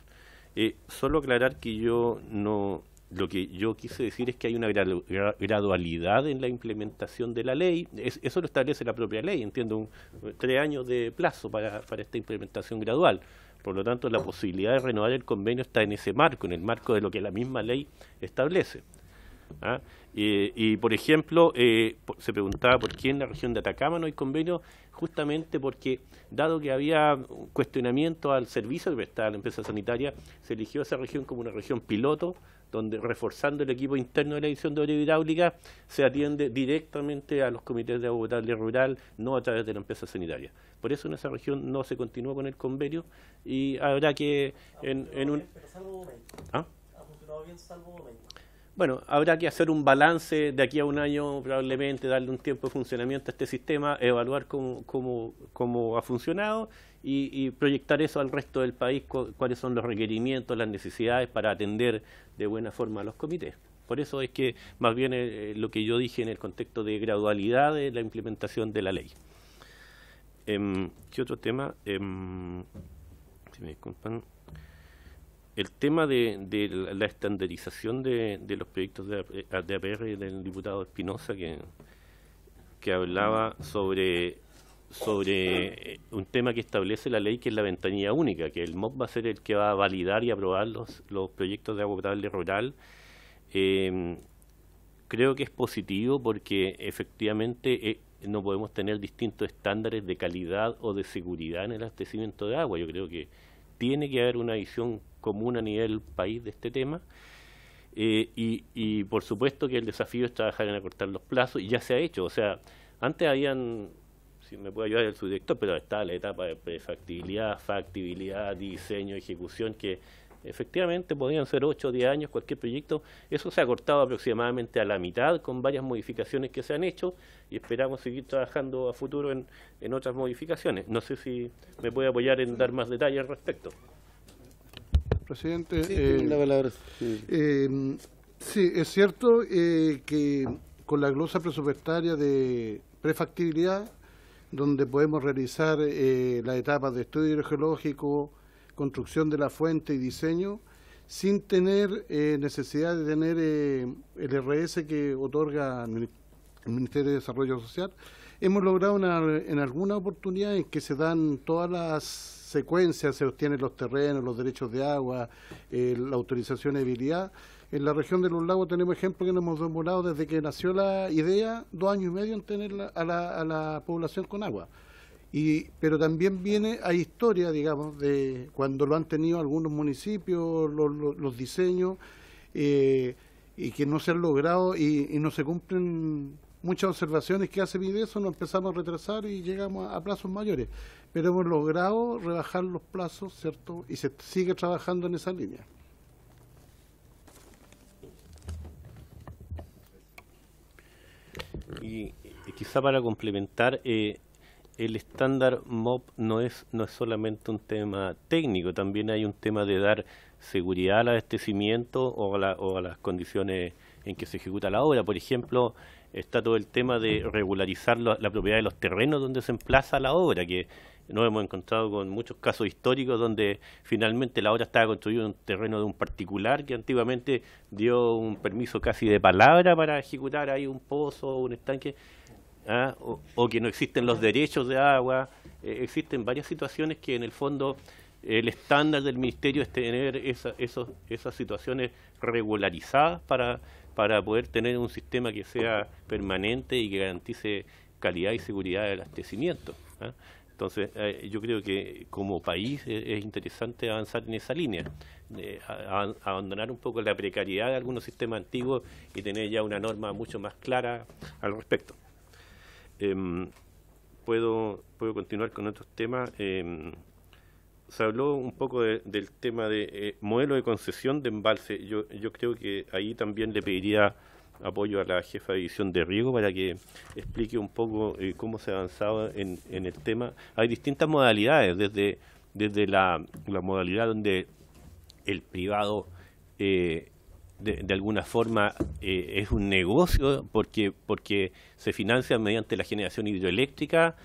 Solo aclarar que lo que yo quise decir es que hay una gradualidad en la implementación de la ley. Eso lo establece la propia ley, entiendo, 3 años de plazo para esta implementación gradual. Por lo tanto, la posibilidad de renovar el convenio está en ese marco, en el marco de lo que la misma ley establece. Y por ejemplo, se preguntaba por qué en la región de Atacama no hay convenio, justamente porque, dado que había un cuestionamiento al servicio que prestaba la empresa sanitaria, se eligió esa región como una región piloto, donde, reforzando el equipo interno de la división de obra hidráulica, se atiende directamente a los comités de agua potable rural, no a través de la empresa sanitaria. Por eso en esa región no se continuó con el convenio, y habrá que en un... Pero salvo momento. ¿Ah? Ha funcionado bien salvo momento. bueno, habrá que hacer un balance de aquí a un año, probablemente darle un tiempo de funcionamiento a este sistema, evaluar cómo ha funcionado y proyectar eso al resto del país, cuáles son los requerimientos, las necesidades para atender de buena forma a los comités. Por eso es que más bien lo que yo dije en el contexto de gradualidad de la implementación de la ley. ¿Qué otro tema? Si me disculpan. El tema de la estandarización de los proyectos de APR del diputado Espinosa, que hablaba sobre un tema que establece la ley, que es la ventanilla única, que el MOP va a ser el que va a validar y aprobar los proyectos de agua potable rural. Creo que es positivo porque efectivamente no podemos tener distintos estándares de calidad o de seguridad en el abastecimiento de agua. Yo creo que tiene que haber una visión común a nivel país de este tema y por supuesto que el desafío es trabajar en acortar los plazos, y ya se ha hecho. O sea, antes habían, si me puede ayudar el subdirector, pero estaba la etapa de prefactibilidad, factibilidad, diseño, ejecución, que efectivamente podían ser 8 o 10 años cualquier proyecto. Eso se ha cortado aproximadamente a la mitad con varias modificaciones que se han hecho y esperamos seguir trabajando a futuro en otras modificaciones. No sé si me puede apoyar en dar más detalles al respecto. Presidente, sí, la palabra. Sí, es cierto que con la glosa presupuestaria de prefactibilidad, donde podemos realizar las etapas de estudio hidrogeológico, construcción de la fuente y diseño, sin tener necesidad de tener el RS que otorga el Ministerio de Desarrollo Social, hemos logrado en alguna oportunidad en que se dan todas las secuencias, se obtienen los terrenos, los derechos de agua, la autorización de habilidad. En la región de los lagos tenemos ejemplos que nos hemos demorado desde que nació la idea, 2 años y medio en tener a la población con agua. Pero también hay historia, digamos, de cuando lo han tenido algunos municipios, los diseños, y que no se han logrado y no se cumplen muchas observaciones que hace eso, nos empezamos a retrasar y llegamos a plazos mayores. Pero hemos logrado rebajar los plazos, ¿cierto? Y se sigue trabajando en esa línea. Y quizá para complementar, el estándar MOP no es solamente un tema técnico, también hay un tema de dar seguridad al abastecimiento o a las condiciones en que se ejecuta la obra. Por ejemplo, está todo el tema de regularizar la propiedad de los terrenos donde se emplaza la obra, que nos hemos encontrado con muchos casos históricos donde finalmente la obra estaba construida en un terreno de un particular que antiguamente dio un permiso casi de palabra para ejecutar ahí un pozo o un estanque. O que no existen los derechos de agua. Existen varias situaciones que en el fondo el estándar del ministerio es tener esas situaciones regularizadas para poder tener un sistema que sea permanente y que garantice calidad y seguridad del abastecimiento. Entonces yo creo que como país es interesante avanzar en esa línea, abandonar un poco la precariedad de algunos sistemas antiguos y tener ya una norma mucho más clara al respecto. Puedo continuar con otros temas. Se habló un poco del tema de modelo de concesión de embalse. Yo creo que ahí también le pediría apoyo a la jefa de división de riego para que explique un poco cómo se ha avanzado en el tema. Hay distintas modalidades, desde la modalidad donde el privado de alguna forma es un negocio porque se financia mediante la generación hidroeléctrica,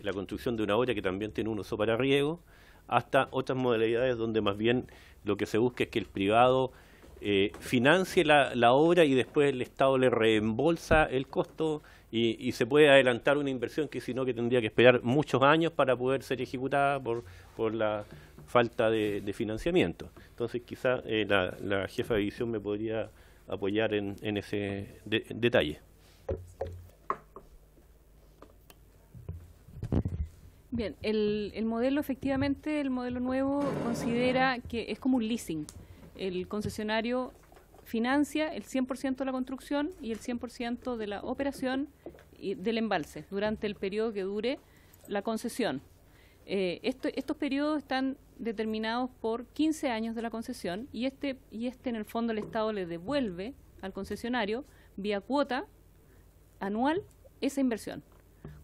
la construcción de una obra que también tiene un uso para riego, hasta otras modalidades donde más bien lo que se busca es que el privado financie la obra y después el Estado le reembolsa el costo y se puede adelantar una inversión que si no que tendría que esperar muchos años para poder ser ejecutada por la falta de financiamiento. Entonces quizá la jefa de división me podría apoyar en ese detalle. Bien, el modelo, efectivamente, el modelo nuevo considera que es como un leasing. El concesionario financia el 100% de la construcción y el 100% de la operación del embalse durante el periodo que dure la concesión. Estos periodos están determinados por 15 años de la concesión y en el fondo el Estado le devuelve al concesionario vía cuota anual esa inversión.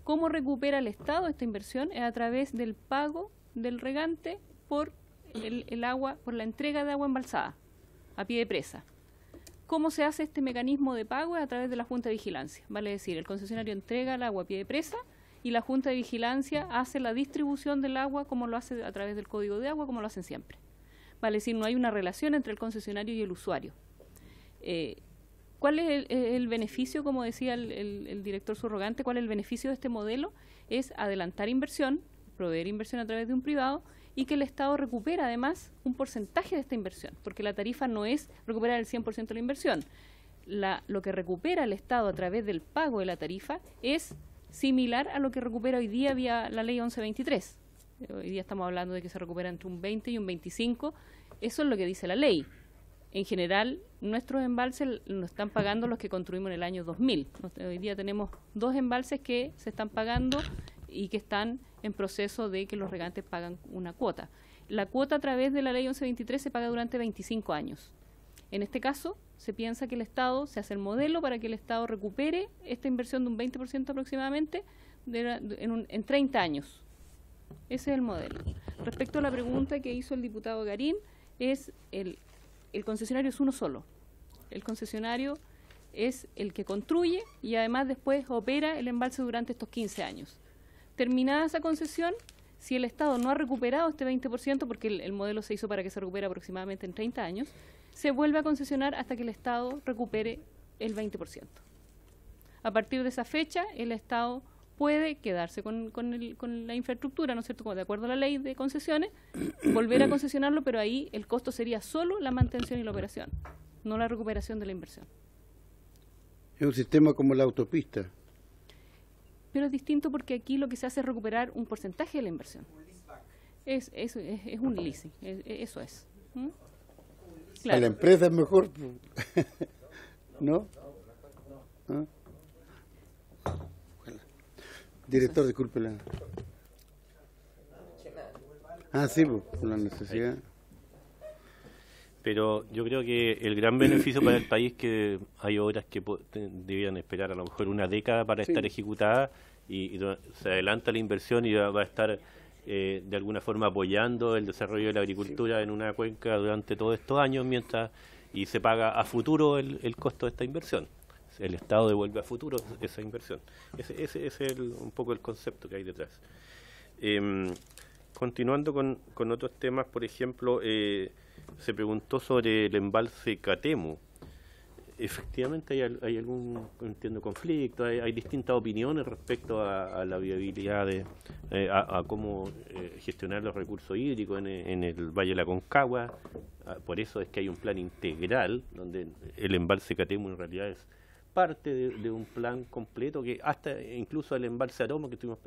¿Cómo recupera el Estado esta inversión? Es a través del pago del regante por el agua, por la entrega de agua embalsada a pie de presa. ¿Cómo se hace este mecanismo de pago? Es a través de la Junta de Vigilancia. Vale decir, el concesionario entrega el agua a pie de presa y la Junta de Vigilancia hace la distribución del agua como lo hace a través del Código de Agua, como lo hacen siempre. Vale decir, no hay una relación entre el concesionario y el usuario. ¿Cuál es el beneficio, como decía el director subrogante, cuál es el beneficio de este modelo? Es adelantar inversión, proveer inversión a través de un privado y que el Estado recupera además un porcentaje de esta inversión, porque la tarifa no es recuperar el 100% de la inversión. Lo que recupera el Estado a través del pago de la tarifa es similar a lo que recupera hoy día vía la ley 1123. Hoy día estamos hablando de que se recupera entre un 20 y un 25. Eso es lo que dice la ley. En general, nuestros embalses nos están pagando los que construimos en el año 2000. Hoy día tenemos 2 embalses que se están pagando y que están en proceso de que los regantes pagan una cuota. La cuota a través de la ley 1123 se paga durante 25 años. En este caso, se piensa que el Estado, se hace el modelo para que el Estado recupere esta inversión de un 20% aproximadamente en 30 años. Ese es el modelo. Respecto a la pregunta que hizo el diputado Garín, el concesionario es uno solo. El concesionario es el que construye y además después opera el embalse durante estos 15 años. Terminada esa concesión, si el Estado no ha recuperado este 20%, porque el modelo se hizo para que se recupere aproximadamente en 30 años, se vuelve a concesionar hasta que el Estado recupere el 20%. A partir de esa fecha, el Estado puede quedarse con la infraestructura, ¿no es cierto?, como de acuerdo a la ley de concesiones, volver a concesionarlo, pero ahí el costo sería solo la mantención y la operación, no la recuperación de la inversión. Es un sistema como la autopista. Pero es distinto porque aquí lo que se hace es recuperar un porcentaje de la inversión. Es un leasing, eso es. ¿Mm? Claro. A la empresa es mejor, ¿no? ¿Ah? Director, discúlpela. Sí, pues, por la necesidad. Pero yo creo que el gran beneficio para el país es que hay obras que debían esperar a lo mejor una década para estar ejecutadas y se adelanta la inversión y va a estar de alguna forma apoyando el desarrollo de la agricultura en una cuenca durante todos estos años y se paga a futuro el costo de esta inversión. El Estado devuelve a futuro esa inversión. Ese es un poco el concepto que hay detrás. Continuando con otros temas, por ejemplo, se preguntó sobre el embalse Catemu. Efectivamente hay algún, entiendo, conflicto, hay distintas opiniones respecto a la viabilidad a cómo gestionar los recursos hídricos en el Valle de la Concagua. Por eso es que hay un plan integral, donde el embalse Catemu en realidad es parte de un plan completo, que hasta incluso el embalse Aroma que estuvimos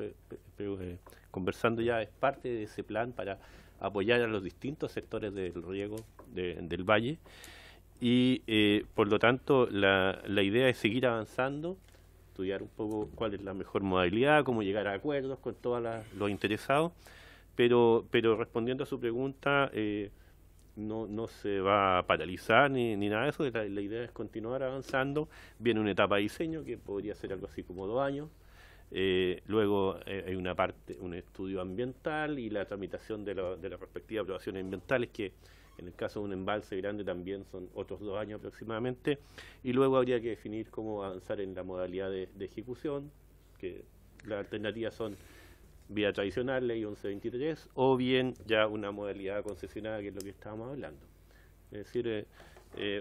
conversando ya es parte de ese plan para apoyar a los distintos sectores del riego del valle. Y por lo tanto la idea es seguir avanzando, estudiar un poco cuál es la mejor modalidad, cómo llegar a acuerdos con todos los interesados, pero respondiendo a su pregunta, no se va a paralizar ni nada de eso. La idea es continuar avanzando. Viene una etapa de diseño que podría ser algo así como 2 años. Luego hay una parte, un estudio ambiental y la tramitación de las respectivas aprobaciones ambientales, que en el caso de un embalse grande también son otros 2 años aproximadamente. Y luego habría que definir cómo avanzar en la modalidad de ejecución, que las alternativas son vía tradicional, ley 1123, o bien ya una modalidad concesionada, que es lo que estábamos hablando. Es decir,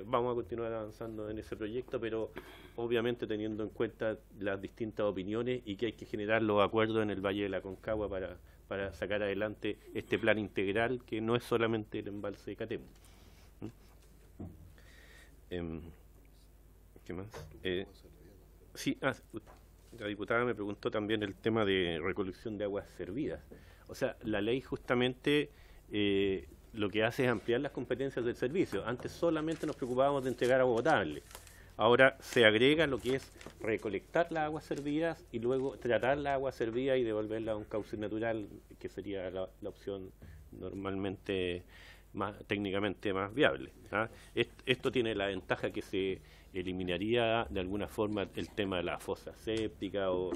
vamos a continuar avanzando en ese proyecto, pero obviamente teniendo en cuenta las distintas opiniones y que hay que generar los acuerdos en el Valle de la Concagua para sacar adelante este plan integral, que no es solamente el embalse de Catemu. ¿Qué más? Sí, la diputada me preguntó también el tema de recolección de aguas servidas. O sea, la ley justamente lo que hace es ampliar las competencias del servicio. Antes solamente nos preocupábamos de entregar agua potable. Ahora se agrega lo que es recolectar las aguas servidas y luego tratar la agua servida y devolverla a un cauce natural, que sería la opción normalmente técnicamente más viable. ¿Ah? Esto tiene la ventaja que se eliminaría de alguna forma el tema de la fosa séptica u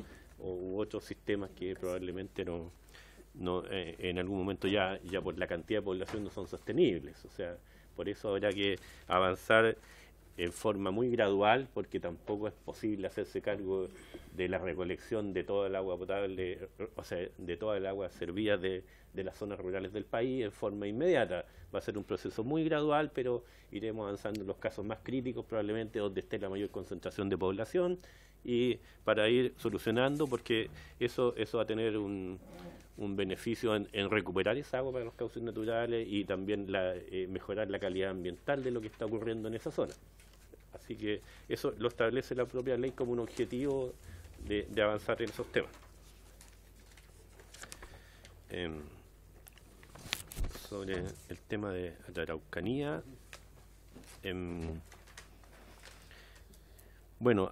otros sistemas que probablemente en algún momento ya por la cantidad de población no son sostenibles. O sea, por eso habrá que avanzar en forma muy gradual, porque tampoco es posible hacerse cargo de la recolección de toda el agua potable, o sea, de toda el agua servida de las zonas rurales del país en forma inmediata. Va a ser un proceso muy gradual, pero iremos avanzando en los casos más críticos, probablemente donde esté la mayor concentración de población, y para ir solucionando, porque eso va a tener un beneficio en recuperar esa agua para los cauces naturales y también mejorar la calidad ambiental de lo que está ocurriendo en esa zona. Así que eso lo establece la propia ley como un objetivo de avanzar en esos temas. Sobre el tema de la Araucanía, bueno,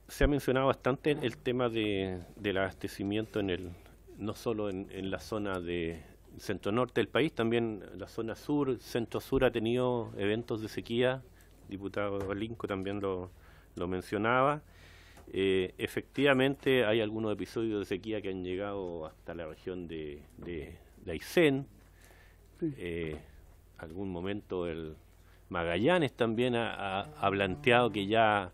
se ha mencionado bastante el tema del abastecimiento no solo en la zona de centro-norte del país, también la zona sur, centro-sur ha tenido eventos de sequía. Diputado Balinco también lo mencionaba. Efectivamente hay algunos episodios de sequía que han llegado hasta la región de Aysén. Algún momento el Magallanes también ha planteado que ya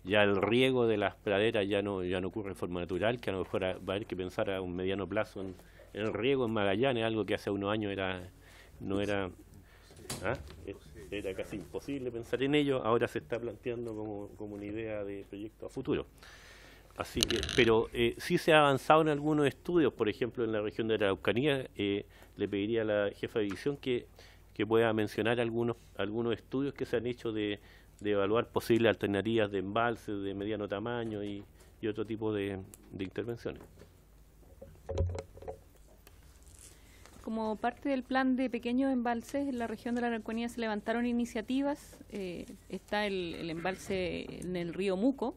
el riego de las praderas ya no ocurre de forma natural, que a lo mejor va a haber que pensar a un mediano plazo en el riego en Magallanes, algo que hace unos años era casi imposible pensar en ello. Ahora se está planteando como una idea de proyecto a futuro. Así que, pero sí se ha avanzado en algunos estudios, por ejemplo en la región de la Araucanía. Le pediría a la jefa de división que pueda mencionar algunos estudios que se han hecho de evaluar posibles alternativas de embalses de mediano tamaño y otro tipo de intervenciones. Como parte del plan de pequeños embalses, en la región de la Araucanía se levantaron iniciativas. Está el embalse en el río Muco,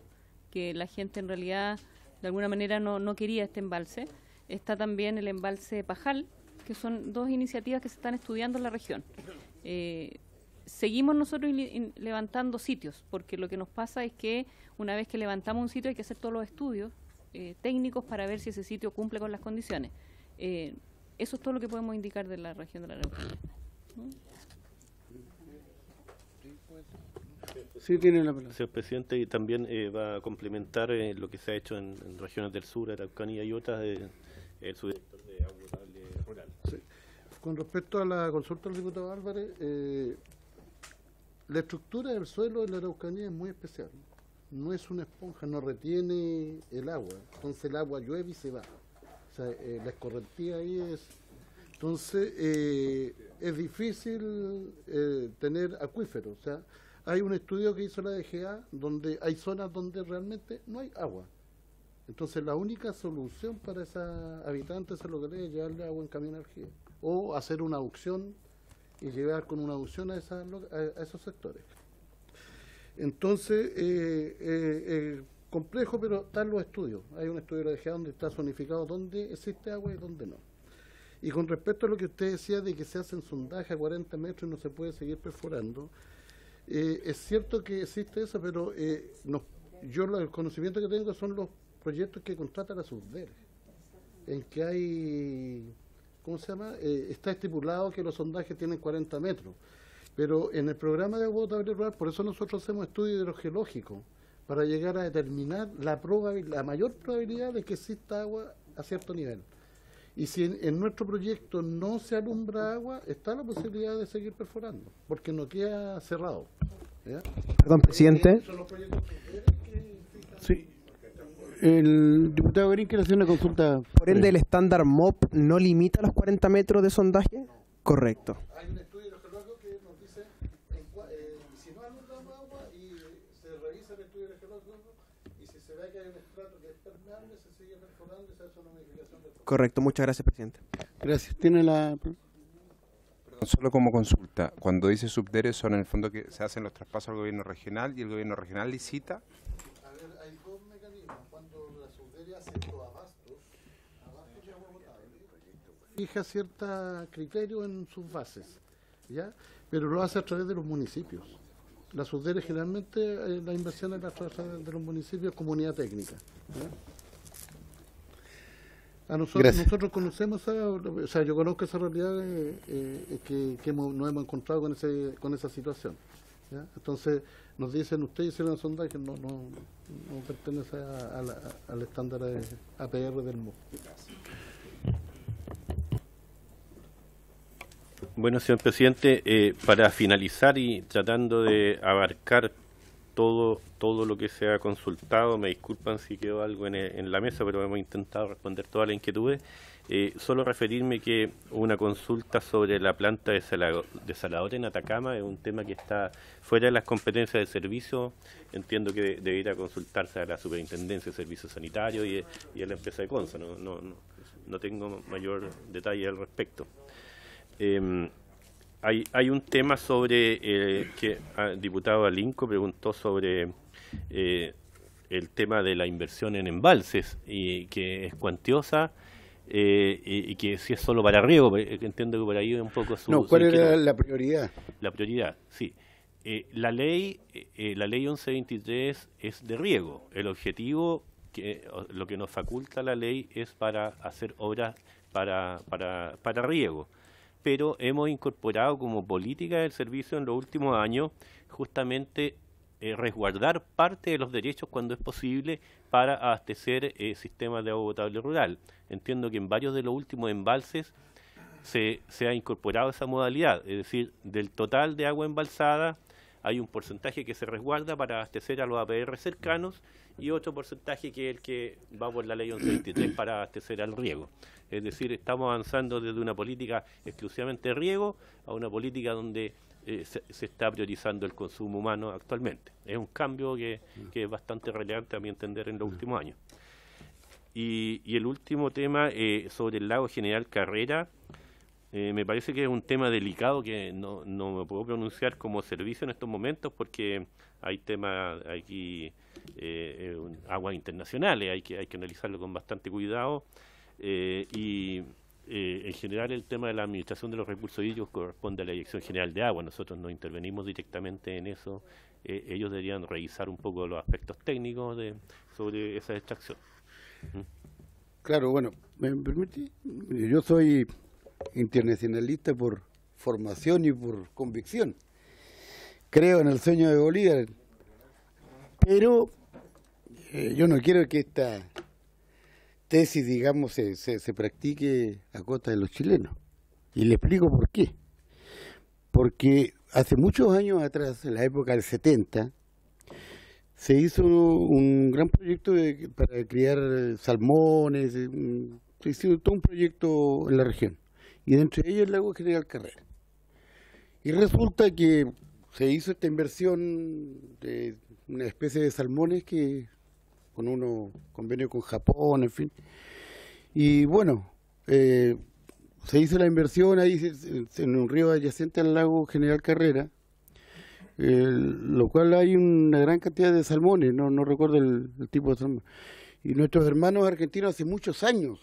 que la gente en realidad de alguna manera no quería este embalse. Está también el embalse Pajal, que son dos iniciativas que se están estudiando en la región. Seguimos nosotros levantando sitios, porque lo que nos pasa es que una vez que levantamos un sitio hay que hacer todos los estudios técnicos para ver si ese sitio cumple con las condiciones. Eso es todo lo que podemos indicar de la región de la Araucanía. Sí, tiene la palabra. Señor presidente, y también va a complementar lo que se ha hecho en regiones del sur, Araucanía y otras, el subdirector de agua potable rural. Sí. Con respecto a la consulta del diputado Álvarez, la estructura del suelo en la Araucanía es muy especial. No es una esponja, no retiene el agua. Entonces el agua llueve y se va. O sea, la escorrentía ahí es... Entonces, es difícil tener acuíferos. O sea, hay un estudio que hizo la DGA donde hay zonas donde realmente no hay agua. Entonces, la única solución para esos habitantes de localidades es llevarle agua en camión aljibe. O hacer una aucción y llevar con una aucción a esos sectores. Entonces, complejo, pero están los estudios. Hay un estudio de la DGA donde está zonificado dónde existe agua y dónde no. Y con respecto a lo que usted decía de que se hacen sondajes a 40 metros y no se puede seguir perforando, es cierto que existe eso, pero el conocimiento que tengo son los proyectos que contrata la SUBDERE, en que hay, ¿cómo se llama? Está estipulado que los sondajes tienen 40 metros, pero en el programa de agua potable rural, por eso nosotros hacemos estudio hidrogeológico, para llegar a determinar la mayor probabilidad de que exista agua a cierto nivel. Y si en nuestro proyecto no se alumbra agua, está la posibilidad de seguir perforando, porque no queda cerrado. ¿Ya? Perdón, presidente. Sí. El diputado Garín quiere hacer una consulta. Por ende, el estándar MOP no limita los 40 metros de sondaje. Correcto. Hay un estudio hidrogeológico que nos dice si no alumbramos agua y se revisa el estudio hidrogeológico y si se ve que hay un estrato que es permeable, se sigue perforando y se hace una modificación del... Correcto, muchas gracias, presidente. Gracias. ¿Tiene la...? Perdón, solo como consulta, cuando dice SUBDERE son en el fondo que se hacen los traspasos al gobierno regional y el gobierno regional licita. A ver, hay dos mecanismos. Cuando la SUBDERE hace los abastos de agua potable, fija cierto criterio en sus bases. ¿ya? Pero lo hace a través de los municipios. La SUDERE generalmente las inversiones las trae a través de los municipios, comunidad técnica, ¿ya? A nosotros conocemos, o sea, yo conozco esa realidad que nos hemos encontrado con esa situación, ¿ya? Entonces nos dicen, ustedes hicieron el sondaje, no pertenece al estándar APR del MUC. Bueno, señor presidente, para finalizar y tratando de abarcar todo lo que se ha consultado, me disculpan si quedó algo en la mesa, pero hemos intentado responder todas las inquietudes. Solo referirme que una consulta sobre la planta desaladora en Atacama es un tema que está fuera de las competencias de servicio. Entiendo que debería consultarse a la Superintendencia de Servicios Sanitarios y a la empresa de Consa. No tengo mayor detalle al respecto. Hay un tema sobre que el diputado Alinco preguntó sobre el tema de la inversión en embalses y que es cuantiosa y que si es solo para riego. Entiendo que por ahí es un poco su... No, ¿cuál era la prioridad? La prioridad, sí. La ley 1123 es de riego. El objetivo, lo que nos faculta la ley es para hacer obras para riego. Pero hemos incorporado como política del servicio en los últimos años justamente resguardar parte de los derechos cuando es posible para abastecer sistemas de agua potable rural. Entiendo que en varios de los últimos embalses se ha incorporado esa modalidad, es decir, del total de agua embalsada hay un porcentaje que se resguarda para abastecer a los APR cercanos y otro porcentaje que es el que va por la ley 1123 para abastecer al riego. Es decir, estamos avanzando desde una política exclusivamente de riego a una política donde se está priorizando el consumo humano actualmente. Es un cambio que es bastante relevante a mi entender en los últimos años. Y el último tema sobre el lago General Carrera, me parece que es un tema delicado que no me puedo pronunciar como servicio en estos momentos porque hay temas aquí, aguas internacionales, hay que analizarlo con bastante cuidado. En general el tema de la administración de los recursos hídricos corresponde a la Dirección General de Agua. Nosotros no intervenimos directamente en eso. Ellos deberían revisar un poco los aspectos técnicos sobre esa extracción. Claro, bueno, ¿me permite? Yo soy internacionalista por formación y por convicción. Creo en el sueño de Bolívar, pero yo no quiero que esta tesis, digamos, se practique a costa de los chilenos. Y le explico por qué. Porque hace muchos años atrás, en la época del 70, se hizo un gran proyecto para criar salmones, se hizo todo un proyecto en la región. Y dentro de ellos el lago General Carrera. Y resulta que se hizo esta inversión de una especie de salmones que con unos convenios con Japón, en fin. Y bueno, se hizo la inversión ahí en un río adyacente al lago General Carrera, lo cual hay una gran cantidad de salmones, no recuerdo el tipo de salmón. Y nuestros hermanos argentinos hace muchos años,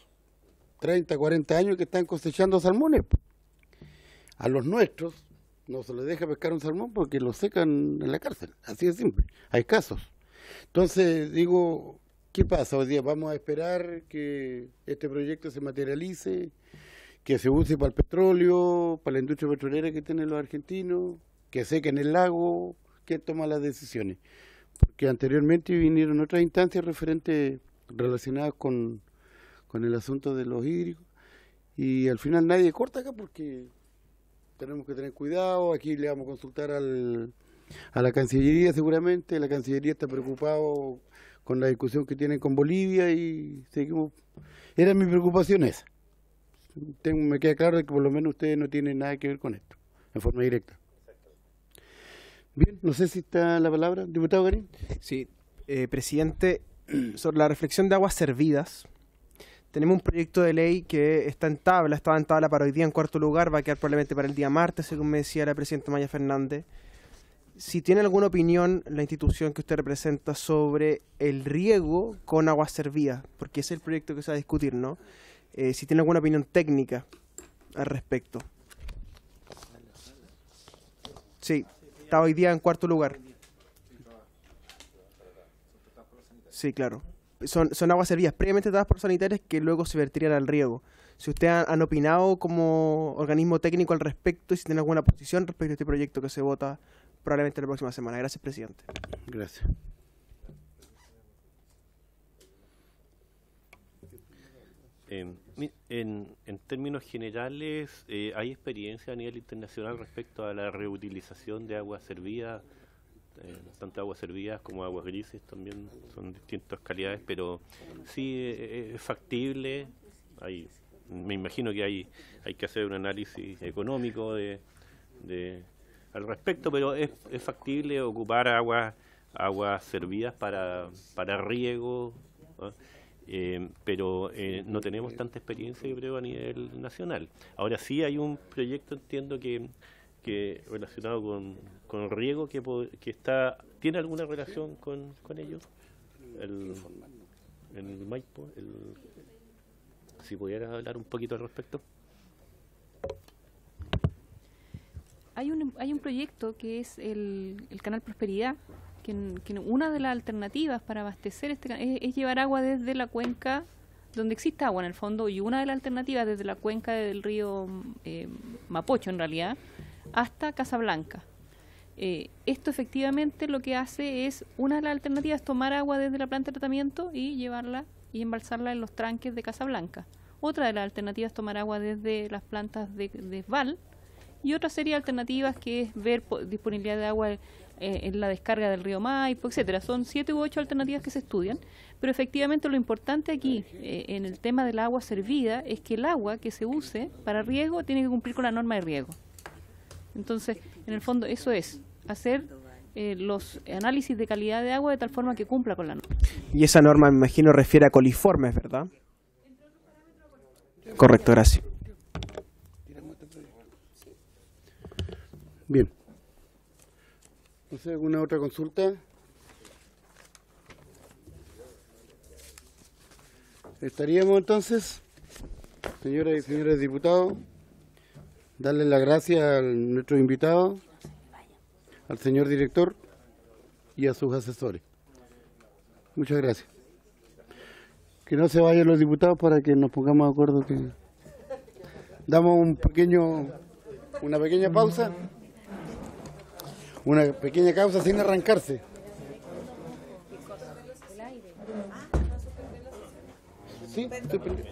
30, 40 años que están cosechando salmones. A los nuestros no se les deja pescar un salmón porque lo secan en la cárcel, así de simple. Hay casos. Entonces digo, ¿qué pasa hoy día? Vamos a esperar que este proyecto se materialice, que se use para el petróleo, para la industria petrolera que tienen los argentinos, que sequen el lago. ¿Quién toma las decisiones? Porque anteriormente vinieron otras instancias referentes relacionadas con el asunto de los hídricos y al final nadie corta acá porque tenemos que tener cuidado. Aquí le vamos a consultar a la Cancillería seguramente. La Cancillería está preocupado con la discusión que tienen con Bolivia y seguimos. Era mi preocupación esa. Me queda claro que por lo menos ustedes no tienen nada que ver con esto, en forma directa. Bien, no sé si está la palabra, diputado Garín. Sí, presidente, sobre la reflexión de aguas servidas, tenemos un proyecto de ley que estaba en tabla para hoy día en cuarto lugar, va a quedar probablemente para el día martes, según me decía la presidenta Maya Fernández. Si tiene alguna opinión la institución que usted representa sobre el riego con aguas servidas, porque ese es el proyecto que se va a discutir, ¿no? Si tiene alguna opinión técnica al respecto. Sí, está hoy día en cuarto lugar. Sí, claro. Son aguas servidas previamente tratadas por sanitarias que luego se vertirían al riego. Si ustedes han opinado como organismo técnico al respecto y si tienen alguna posición respecto a este proyecto que se vota probablemente la próxima semana. Gracias, presidente. Gracias. En términos generales, ¿hay experiencia a nivel internacional respecto a la reutilización de aguas servidas? Tanto aguas servidas como aguas grises también son distintas calidades, pero sí es factible. Me imagino que hay que hacer un análisis económico al respecto, pero es factible ocupar aguas servidas para riego, ¿no? Pero no tenemos tanta experiencia, yo creo, a nivel nacional. Ahora sí hay un proyecto, entiendo que relacionado con riego que tiene alguna relación con ello, el Maipo. Si pudieras hablar un poquito al respecto. Hay un proyecto que es el Canal Prosperidad, que una de las alternativas para abastecer es llevar agua desde la cuenca donde existe agua en el fondo, y una de las alternativas desde la cuenca del río Mapocho en realidad hasta Casablanca. Esto efectivamente lo que hace es, una de las alternativas es tomar agua desde la planta de tratamiento y llevarla y embalsarla en los tranques de Casablanca. Otra de las alternativas es tomar agua desde las plantas de Val, y otra serie de alternativas que es ver disponibilidad de agua en la descarga del río Maipo, etcétera. Son 7 u 8 alternativas que se estudian, pero efectivamente lo importante aquí en el tema del agua servida es que el agua que se use para riego tiene que cumplir con la norma de riego. Entonces, en el fondo eso es hacer los análisis de calidad de agua de tal forma que cumpla con la norma. Y esa norma, me imagino, refiere a coliformes, ¿verdad? Correcto, gracias. Bien. No sé, ¿alguna otra consulta? Estaríamos entonces, señoras y señores diputados, darle las gracias a nuestros invitados, al señor director y a sus asesores. Muchas gracias. Que no se vayan los diputados para que nos pongamos de acuerdo que damos una pequeña pausa. Una pequeña pausa sin arrancarse. Sí, estoy pendiente.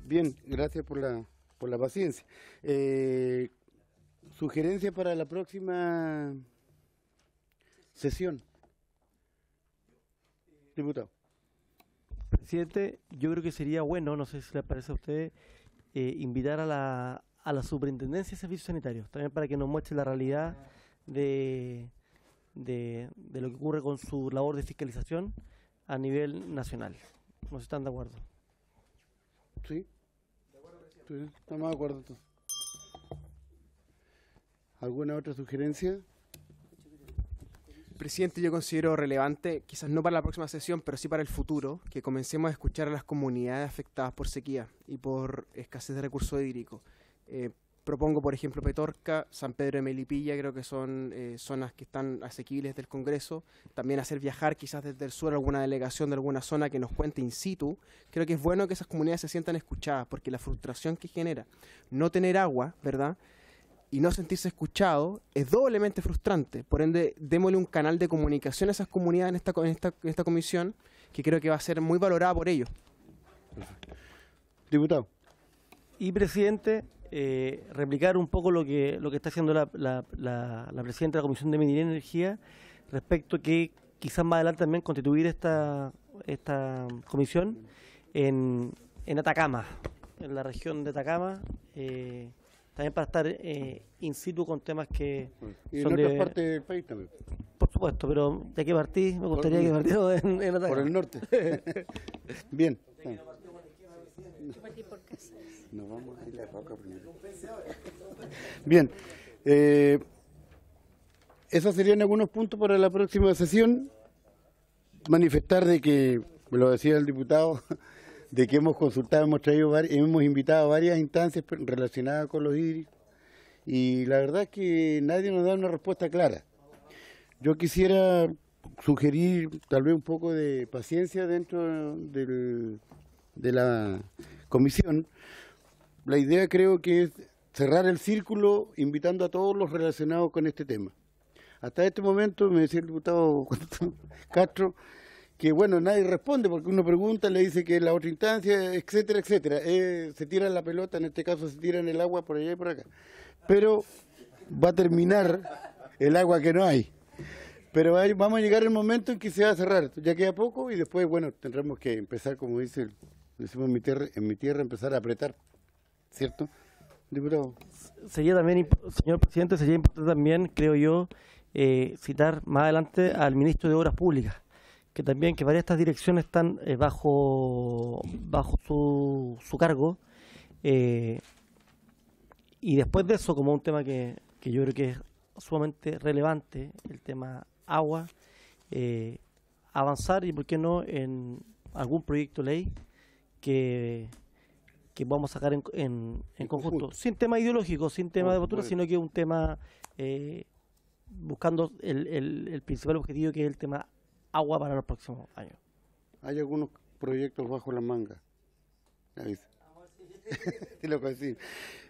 Bien, gracias por la paciencia. ¿Sugerencia para la próxima sesión? Diputado. Presidente, yo creo que sería bueno, no sé si le parece a usted, invitar a la Superintendencia de Servicios Sanitarios, también para que nos muestre la realidad de lo que ocurre con su labor de fiscalización a nivel nacional. ¿No están de acuerdo? Sí. Sí, estamos de acuerdo entonces. ¿Alguna otra sugerencia? Presidente, yo considero relevante, quizás no para la próxima sesión, pero sí para el futuro, que comencemos a escuchar a las comunidades afectadas por sequía y por escasez de recursos hídricos. Propongo, por ejemplo, Petorca, San Pedro de Melipilla, creo que son zonas que están asequibles del Congreso. También hacer viajar quizás desde el sur alguna delegación de alguna zona que nos cuente in situ. Creo que es bueno que esas comunidades se sientan escuchadas, porque la frustración que genera no tener agua, ¿verdad?, y no sentirse escuchado es doblemente frustrante. Por ende, démosle un canal de comunicación a esas comunidades en esta comisión, que creo que va a ser muy valorada por ellos. Diputado. Y, presidente, replicar un poco lo que está haciendo la presidenta de la Comisión de Minería y Energía respecto que quizás más adelante también constituir comisión en Atacama, en la región de Atacama, también para estar in situ con temas que y son en otras partes del país también. Por supuesto, pero de qué partí, me gustaría que partiéramos en Atacama. Por el norte. Bien. Nos vamos a ir a la Roca primero. Bien. Esos serían algunos puntos para la próxima sesión. Manifestar de que, lo decía el diputado, de que hemos consultado, hemos invitado a varias instancias relacionadas con los hídricos y la verdad es que nadie nos da una respuesta clara. Yo quisiera sugerir tal vez un poco de paciencia dentro de la comisión. La idea creo que es cerrar el círculo invitando a todos los relacionados con este tema. Hasta este momento, me decía el diputado Castro, que bueno, nadie responde porque uno pregunta, le dice que es la otra instancia, etcétera, etcétera. Se tira la pelota, en este caso se tira en el agua por allá y por acá. Pero va a terminar el agua que no hay. Pero vamos a llegar el momento en que se va a cerrar, ya queda poco y después, bueno, tendremos que empezar, como decimos en mi tierra, empezar a apretar, ¿cierto, diputado? Sería también, señor presidente, sería importante también, creo yo, citar más adelante al ministro de Obras Públicas, que también que varias de estas direcciones están bajo su cargo, y después de eso, como un tema que yo creo que es sumamente relevante, el tema agua, avanzar y por qué no en algún proyecto de ley que vamos a sacar en conjunto, sin tema ideológico, sin tema de postura, sino que un tema buscando el principal objetivo, que es el tema agua para los próximos años. Hay algunos proyectos bajo la manga.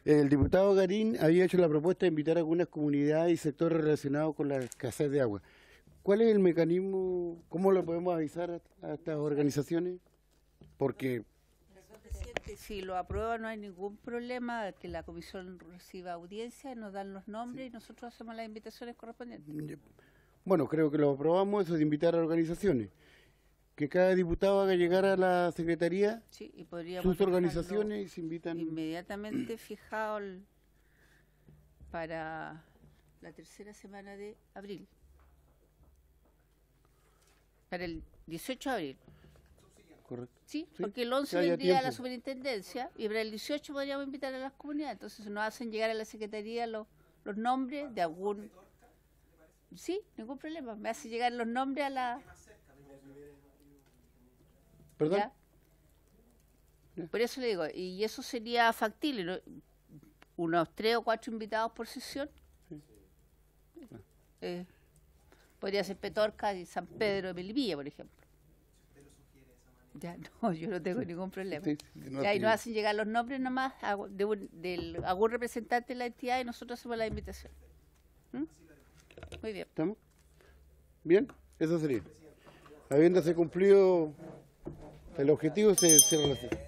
El diputado Garín había hecho la propuesta de invitar a algunas comunidades y sectores relacionados con la escasez de agua. ¿Cuál es el mecanismo? ¿Cómo lo podemos avisar a estas organizaciones? Porque si lo aprueba no hay ningún problema, que la comisión reciba audiencia, nos dan los nombres y nosotros hacemos las invitaciones correspondientes. Bueno, creo que lo aprobamos, eso de invitar a organizaciones. Que cada diputado haga llegar a la Secretaría y podríamos sus organizaciones y se invitan. Inmediatamente fijado para la tercera semana de abril. Para el 18 de abril. Correcto. Sí, porque el 11 vendría a la superintendencia y para el 18 podríamos invitar a las comunidades. Entonces nos hacen llegar a la Secretaría los nombres de algún... Sí, ningún problema. Me hace llegar los nombres a la... ¿Perdón? ¿Ya? Por eso le digo, y eso sería factible, ¿no? Unos 3 o 4 invitados por sesión. Sí. Podría ser Petorca y San Pedro de Melipilla, por ejemplo. Ya, no, yo no tengo ningún problema. Sí, y nos hacen llegar los nombres nomás de algún representante de la entidad y nosotros hacemos la invitación. ¿Mm? Muy bien. ¿Estamos? Bien, eso sería. Habiéndose cumplido el objetivo, se cierra la sesión.